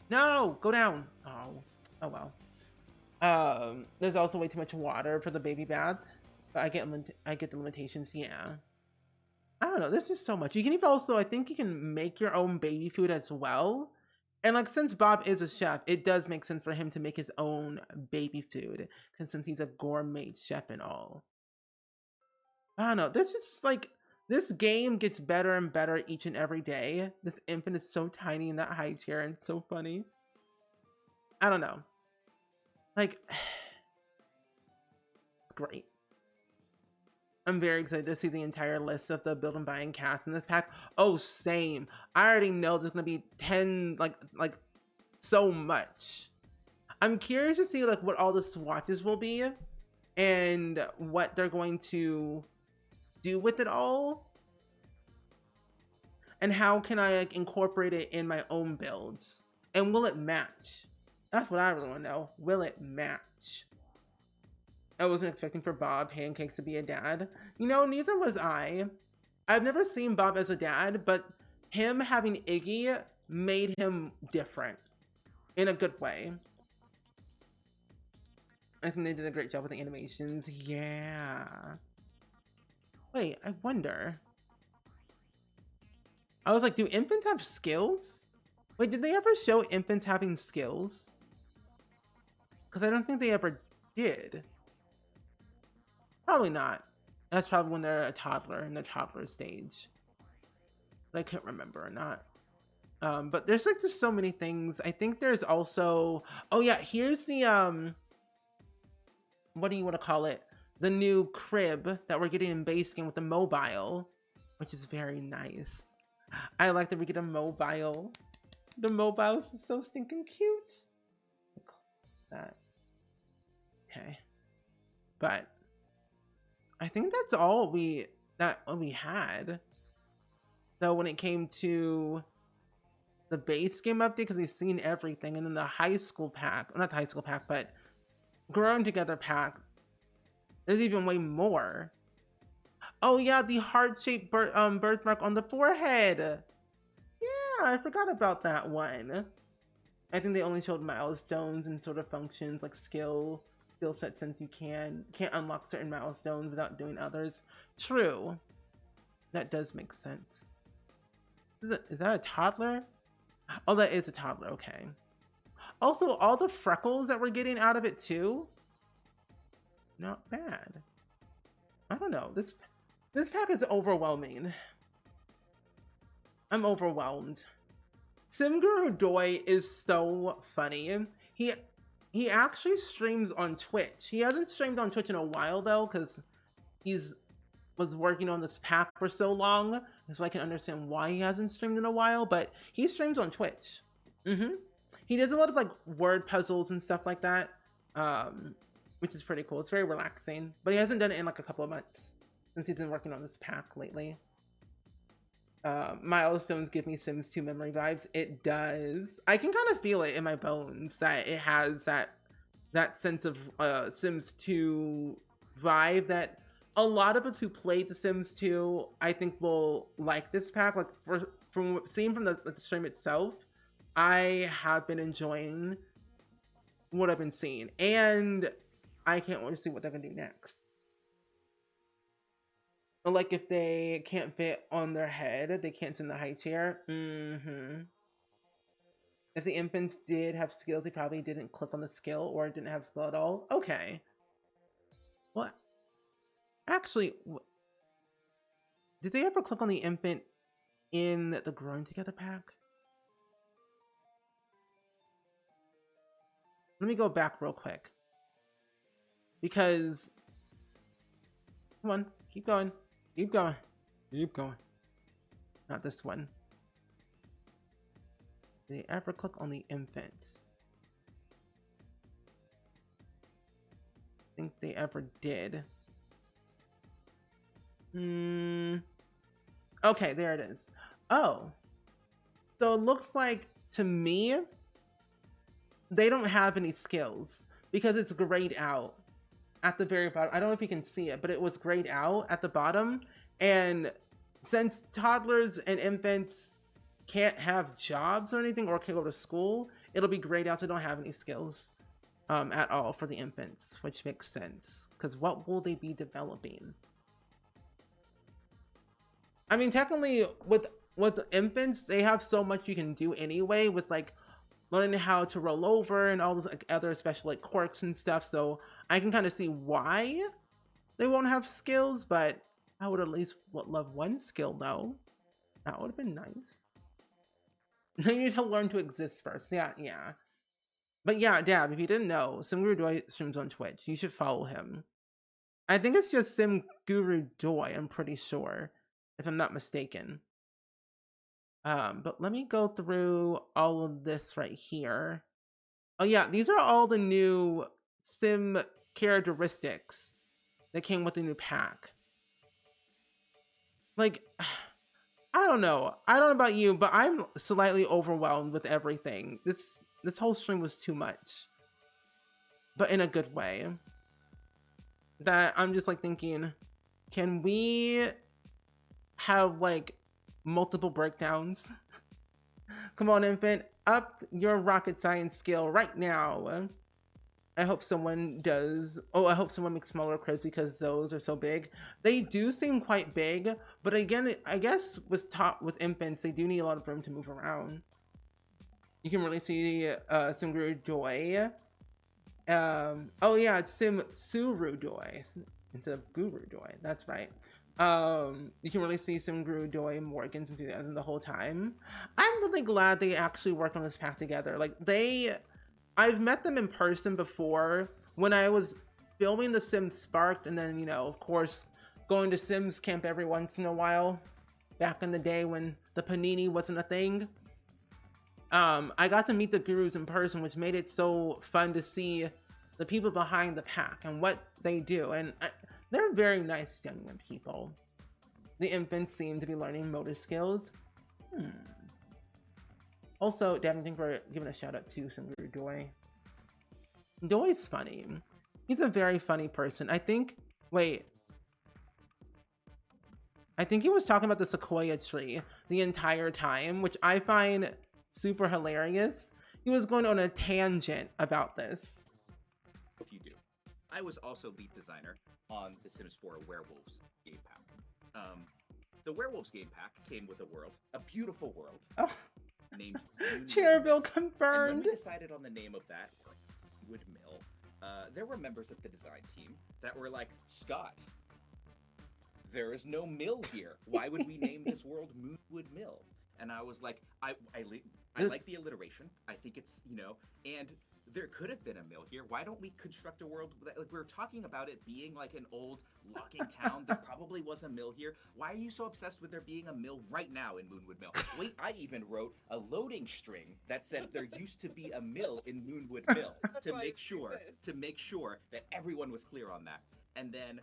Speaker 1: No, go down. Oh, oh well. There's also way too much water for the baby bath, but I get the limitations. Yeah. I don't know. There's just so much. You can even also, I think you can make your own baby food as well. And like, since Bob is a chef, it does make sense for him to make his own baby food, since he's a gourmet chef and all. I don't know. This is like, this game gets better and better each and every day. This infant is so tiny in that high chair and so funny. I don't know. Like, great. I'm very excited to see the entire list of the build and buying cast in this pack. Oh, same. I already know there's gonna be 10, like so much. I'm curious to see like what all the swatches will be and what they're going to do with it all. And how can I like incorporate it in my own builds? And will it match? That's what I really want to know. Will it match? I wasn't expecting for Bob Pancakes to be a dad. You know, neither was I. I've never seen Bob as a dad, but him having Iggy made him different in a good way. I think they did a great job with the animations. Yeah. Wait, I wonder. I was like, do infants have skills? Wait, did they ever show infants having skills? Because I don't think they ever did. Probably not. That's probably when they're a toddler, in the toddler stage. But I can't remember or not. But there's like just so many things. I think there's also, oh yeah, here's the, what do you want to call it? The new crib that we're getting in base game with the mobile, which is very nice. I like that we get a mobile. The mobile is so stinking cute. That. Okay. But I think that's all we had. So when it came to the base game update, because we've seen everything, and then the high school pack, not the high school pack, but Grown Together pack, there's even way more. Oh yeah, the heart-shaped birthmark on the forehead. Yeah, I forgot about that one. I think they only showed milestones and sort of functions like skill set, since you can't unlock certain milestones without doing others. True. That does make sense. Is that a toddler? Oh, that is a toddler. Okay. Also, all the freckles that we're getting out of it too. Not bad. I don't know. This pack is overwhelming. I'm overwhelmed. Simguru Doi is so funny. He actually streams on Twitch. He hasn't streamed on Twitch in a while though, because was working on this pack for so long, so I can understand why he hasn't streamed in a while. But he streams on Twitch. He does a lot of like word puzzles and stuff like that, which is pretty cool. It's very relaxing. But he hasn't done it in like a couple of months since he's been working on this pack lately. Milestones give me Sims 2 memory vibes. It does. I can kind of feel it in my bones that it has that sense of Sims 2 vibe that a lot of us who played The Sims 2, I think, will like this pack. Like from seeing from the stream itself, I have been enjoying what I've been seeing, and I can't wait to see what they're gonna do next. Like if they can't fit on their head, they can't sit in the high chair. If the infants did have skills, they probably didn't click on the skill or didn't have skill at all. Okay. Well, actually, did they ever click on the infant in the Growing Together pack? Let me go back real quick. Because, come on, keep going. Keep going. Keep going. Not this one. Did they ever click on the infant? I think they ever did. Okay, there it is. Oh. So it looks like, to me, they don't have any skills because it's grayed out at the very bottom. I don't know if you can see it, but it was grayed out at the bottom. And since toddlers and infants can't have jobs or anything or can't go to school, it'll be grayed out, so they don't have any skills at all for the infants, which makes sense. Because what will they be developing? I mean, technically, with infants, they have so much you can do anyway with like learning how to roll over and all those like other special like quirks and stuff. So I can kind of see why they won't have skills, but I would at least love one skill though. That would have been nice. They need to learn to exist first. Yeah. But yeah, Dab, if you didn't know, Simguru Doi streams on Twitch. You should follow him. I think it's just Simguru Doi, I'm pretty sure, if I'm not mistaken. But let me go through all of this right here. Oh yeah, these are all the new sim characteristics that came with the new pack. Like, I don't know about you, but I'm slightly overwhelmed with everything. This whole stream was too much, but in a good way. That I'm just like thinking, can we have like multiple breakdowns? Come on, infant, up your rocket science skill right now. I hope someone does. Oh, I hope someone makes smaller cribs because those are so big. They do seem quite big, but again, I guess with infants, they do need a lot of room to move around. You can really see Simguru Doi. Oh yeah, it's Simsuru Doi instead of Guru Doi. That's right. You can really see Simguru Doi, Morgans, and the whole time. I'm really glad they actually worked on this pack together. Like I've met them in person before when I was filming The Sims Sparked, and then, you know, of course, going to Sims Camp every once in a while, back in the day when the Panini wasn't a thing. I got to meet the gurus in person, which made it so fun to see the people behind the pack and what they do. And they're very nice young people. The infants seem to be learning motor skills. Also, Devin, thank you for giving a shout out to Simguru Doi. Doi's funny. He's a very funny person. I think he was talking about the sequoia tree the entire time, which I find super hilarious. He was going on a tangent about this.
Speaker 2: If you do. I was also lead designer on The Sims 4 Werewolves game pack. The Werewolves game pack came with a world, a beautiful world, named
Speaker 1: Cherville confirmed.
Speaker 2: And when we decided on the name of that, Woodmill, there were members of the design team that were like, Scott, there is no mill here. Why would we name this world Moonwood Mill? And I was like, I like the alliteration. I think it's, and there could have been a mill here. Why don't we construct a world that, like, we're talking about it being like an old logging town? There probably was a mill here. Why are you so obsessed with there being a mill right now in Moonwood Mill? Wait, I even wrote a loading string that said there used to be a mill in Moonwood Mill to make sure that everyone was clear on that. And then,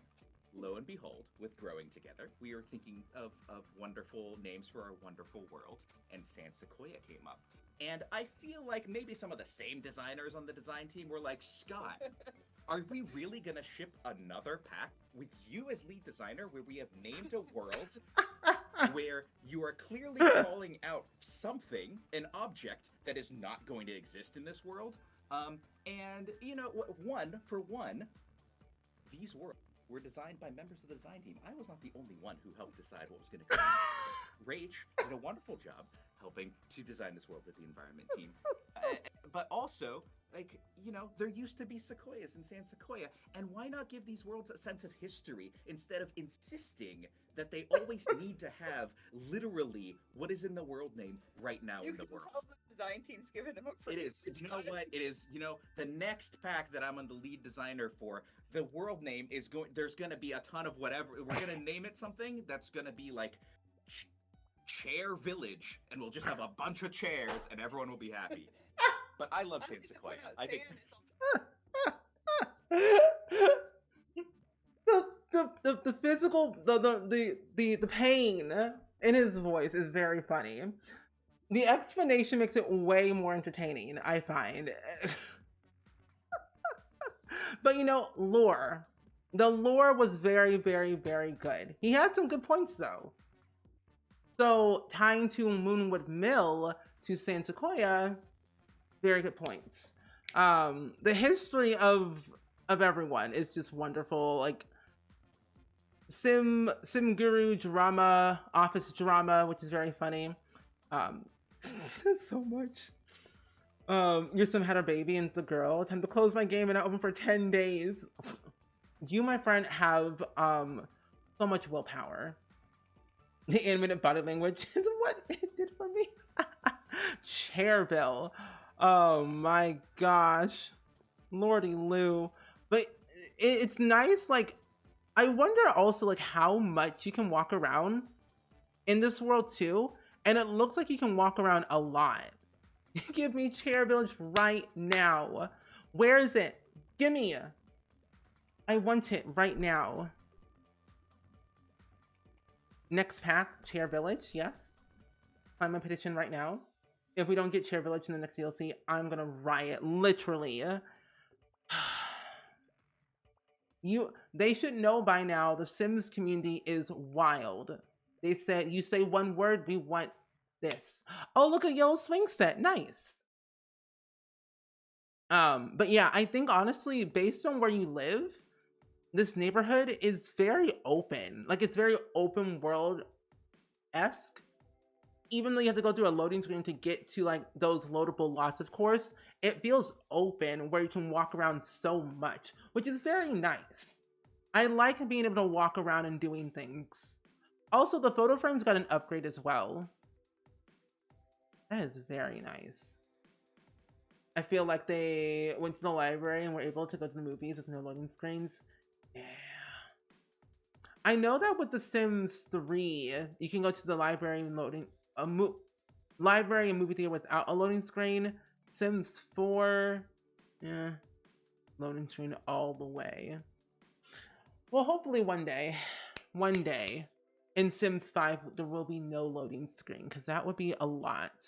Speaker 2: lo and behold, with Growing Together, we were thinking of wonderful names for our wonderful world, and San Sequoia came up. And I feel like maybe some of the same designers on the design team were like, Scott, are we really going to ship another pack with you as lead designer where we have named a world where you are clearly calling out something, an object that is not going to exist in this world? And, these worlds were designed by members of the design team. I was not the only one who helped decide what was going to come. Rach did a wonderful job helping to design this world with the environment team. But also, there used to be sequoias in San Sequoia, and why not give these worlds a sense of history instead of insisting that they always need to have literally what is in the world name right now in the world?
Speaker 3: Tell the design team's given a book for
Speaker 2: it is. You know what? It is, the next pack that I'm on the lead designer for, the world name is there's going to be a ton of whatever. We're going to name it something that's going to be like Chair Village, and we'll just have a bunch of chairs and everyone will be happy. But I love San Sequoia. I think
Speaker 1: the physical, the pain in his voice is very funny. The explanation makes it way more entertaining, I find. But lore. The lore was very, very, very good. He had some good points though. So tying to Moonwood Mill to San Sequoia, very good points. The history of everyone is just wonderful. Like Sim Guru drama, office drama, which is very funny. So much. Your sim had a baby and it's a girl. Time to close my game and I open for 10 days. You, my friend, have so much willpower. The animated body language is what it did for me. Chairville. Oh my gosh. Lordy Lou. But it's nice, like, I wonder also, like, how much you can walk around in this world too. And it looks like you can walk around a lot. Give me Chair Village right now. Where is it? Give me. I want it right now. Next pack, Chair Village, yes. Sign my petition right now. If we don't get Chair Village in the next DLC, I'm gonna riot, literally. They should know by now the Sims community is wild. They said, you say one word, we want this. Oh, look, a yellow swing set, nice. But yeah, I think honestly, based on where you live, this neighborhood is very open. Like, it's very open world-esque. Even though you have to go through a loading screen to get to, like, those loadable lots, of course, it feels open where you can walk around so much, which is very nice. I like being able to walk around and doing things. Also, the photo frames got an upgrade as well. That is very nice. I feel like they went to the library and were able to go to the movies with no loading screens. Yeah. I know that with The Sims 3, you can go to the library and library and movie theater without a loading screen. Sims 4, yeah, loading screen all the way. Well, hopefully one day, in Sims 5, there will be no loading screen, because that would be a lot.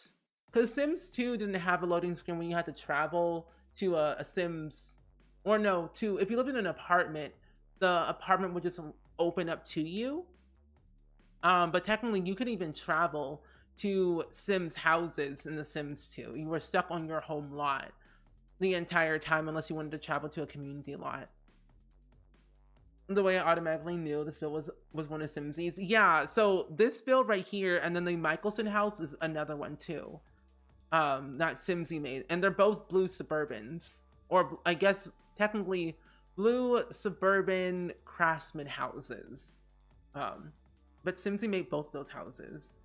Speaker 1: Because Sims 2 didn't have a loading screen when you had to travel to a Sims, or no, if you lived in an apartment, the apartment would just open up to you. But technically, you could even travel to Sims houses in The Sims 2. You were stuck on your home lot the entire time unless you wanted to travel to a community lot. The way I automatically knew this build was one of Simsies. Yeah, so this build right here, and then the Michelson house is another one too. That Simsy made. And they're both blue Suburbans. Or I guess technically blue suburban craftsman houses. But Simsy made both of those houses.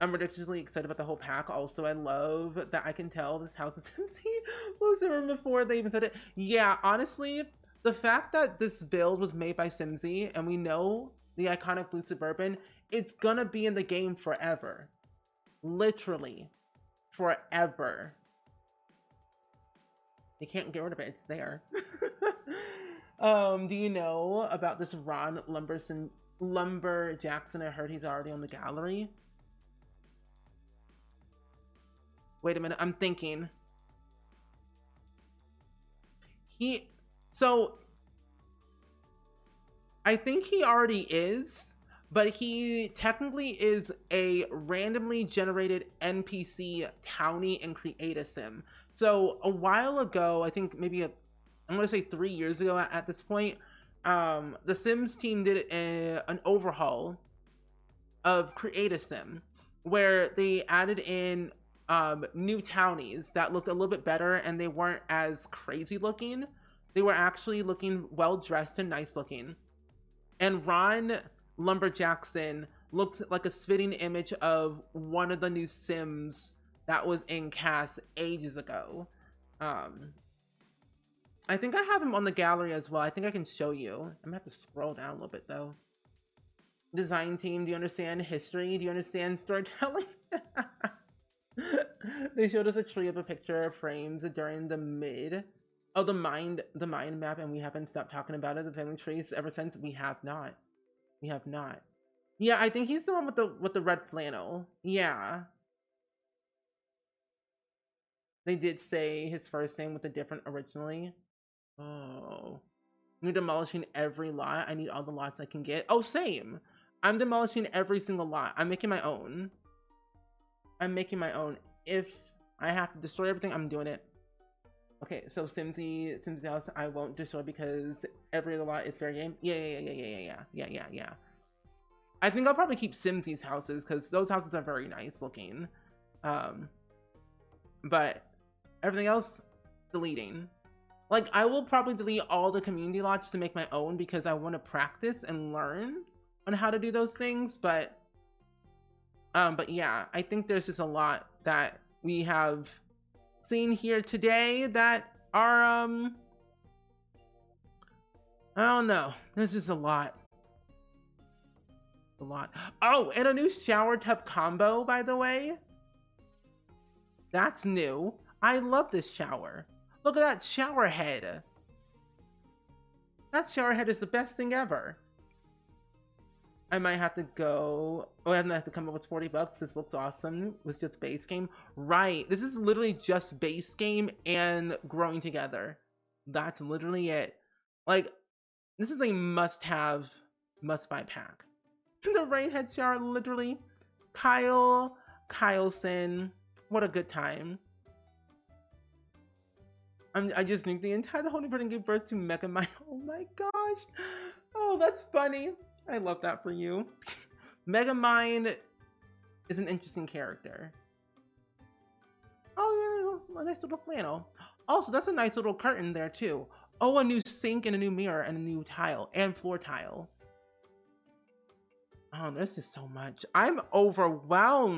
Speaker 1: I'm ridiculously excited about the whole pack. Also, I love that I can tell this house is Simsy was there before they even said it. Yeah, honestly, the fact that this build was made by Simsy and we know the iconic blue Suburban, it's gonna be in the game forever. Literally forever. They can't get rid of it, it's there. Do you know about this Ron Lumber-Jackson? I heard he's already on the gallery. Wait a minute, I'm thinking. So I think he already is, but he technically is a randomly generated NPC townie and create a sim. So a while ago, I think maybe I'm gonna say 3 years ago at this point, the Sims team did an overhaul of Create a Sim, where they added in new townies that looked a little bit better, and they weren't as crazy looking. They were actually looking well dressed and nice looking. And Ron Lumber-Jackson looks like a spitting image of one of the new Sims that was in cast ages ago. I think I have him on the gallery as well. I think I can show you. I'm gonna have to scroll down a little bit though. Design team, do you understand history? Do you understand storytelling? They showed us a tree of a picture of frames during the mind map, and we haven't stopped talking about it, the family trees, ever since. We have not. Yeah, I think he's the one with the red flannel. Yeah. They did say his first name was a different originally. Oh. You're demolishing every lot. I need all the lots I can get. Oh, same. I'm demolishing every single lot. I'm making my own. If I have to destroy everything, I'm doing it. Okay, so Simsy house I won't destroy because every other lot is fair game. Yeah. I think I'll probably keep Simsy's houses because those houses are very nice looking. But everything else, deleting. Like, I will probably delete all the community lots to make my own because I want to practice and learn on how to do those things. But yeah, I think there's just a lot that we have seen here today that are, I don't know. There's just a lot. Oh, and a new shower tub combo, by the way. That's new. I love this shower. Look at that shower head. That shower head is the best thing ever. I might have to go. Oh, I have to come up with $40. This looks awesome. With just base game. Right. This is literally just base game and growing together. That's literally it. Like, this is a must-have, must-buy pack. The Rainhead shower, literally. Kyleson. What a good time. I just nuked the entire whole neighborhood and gave birth to Megamind. Oh my gosh. Oh, that's funny. I love that for you. Megamind is an interesting character. Oh, yeah, a nice little flannel. Also, that's a nice little curtain there too. Oh, a new sink and a new mirror and a new tile and floor tile. Oh, there's just so much. I'm overwhelmed.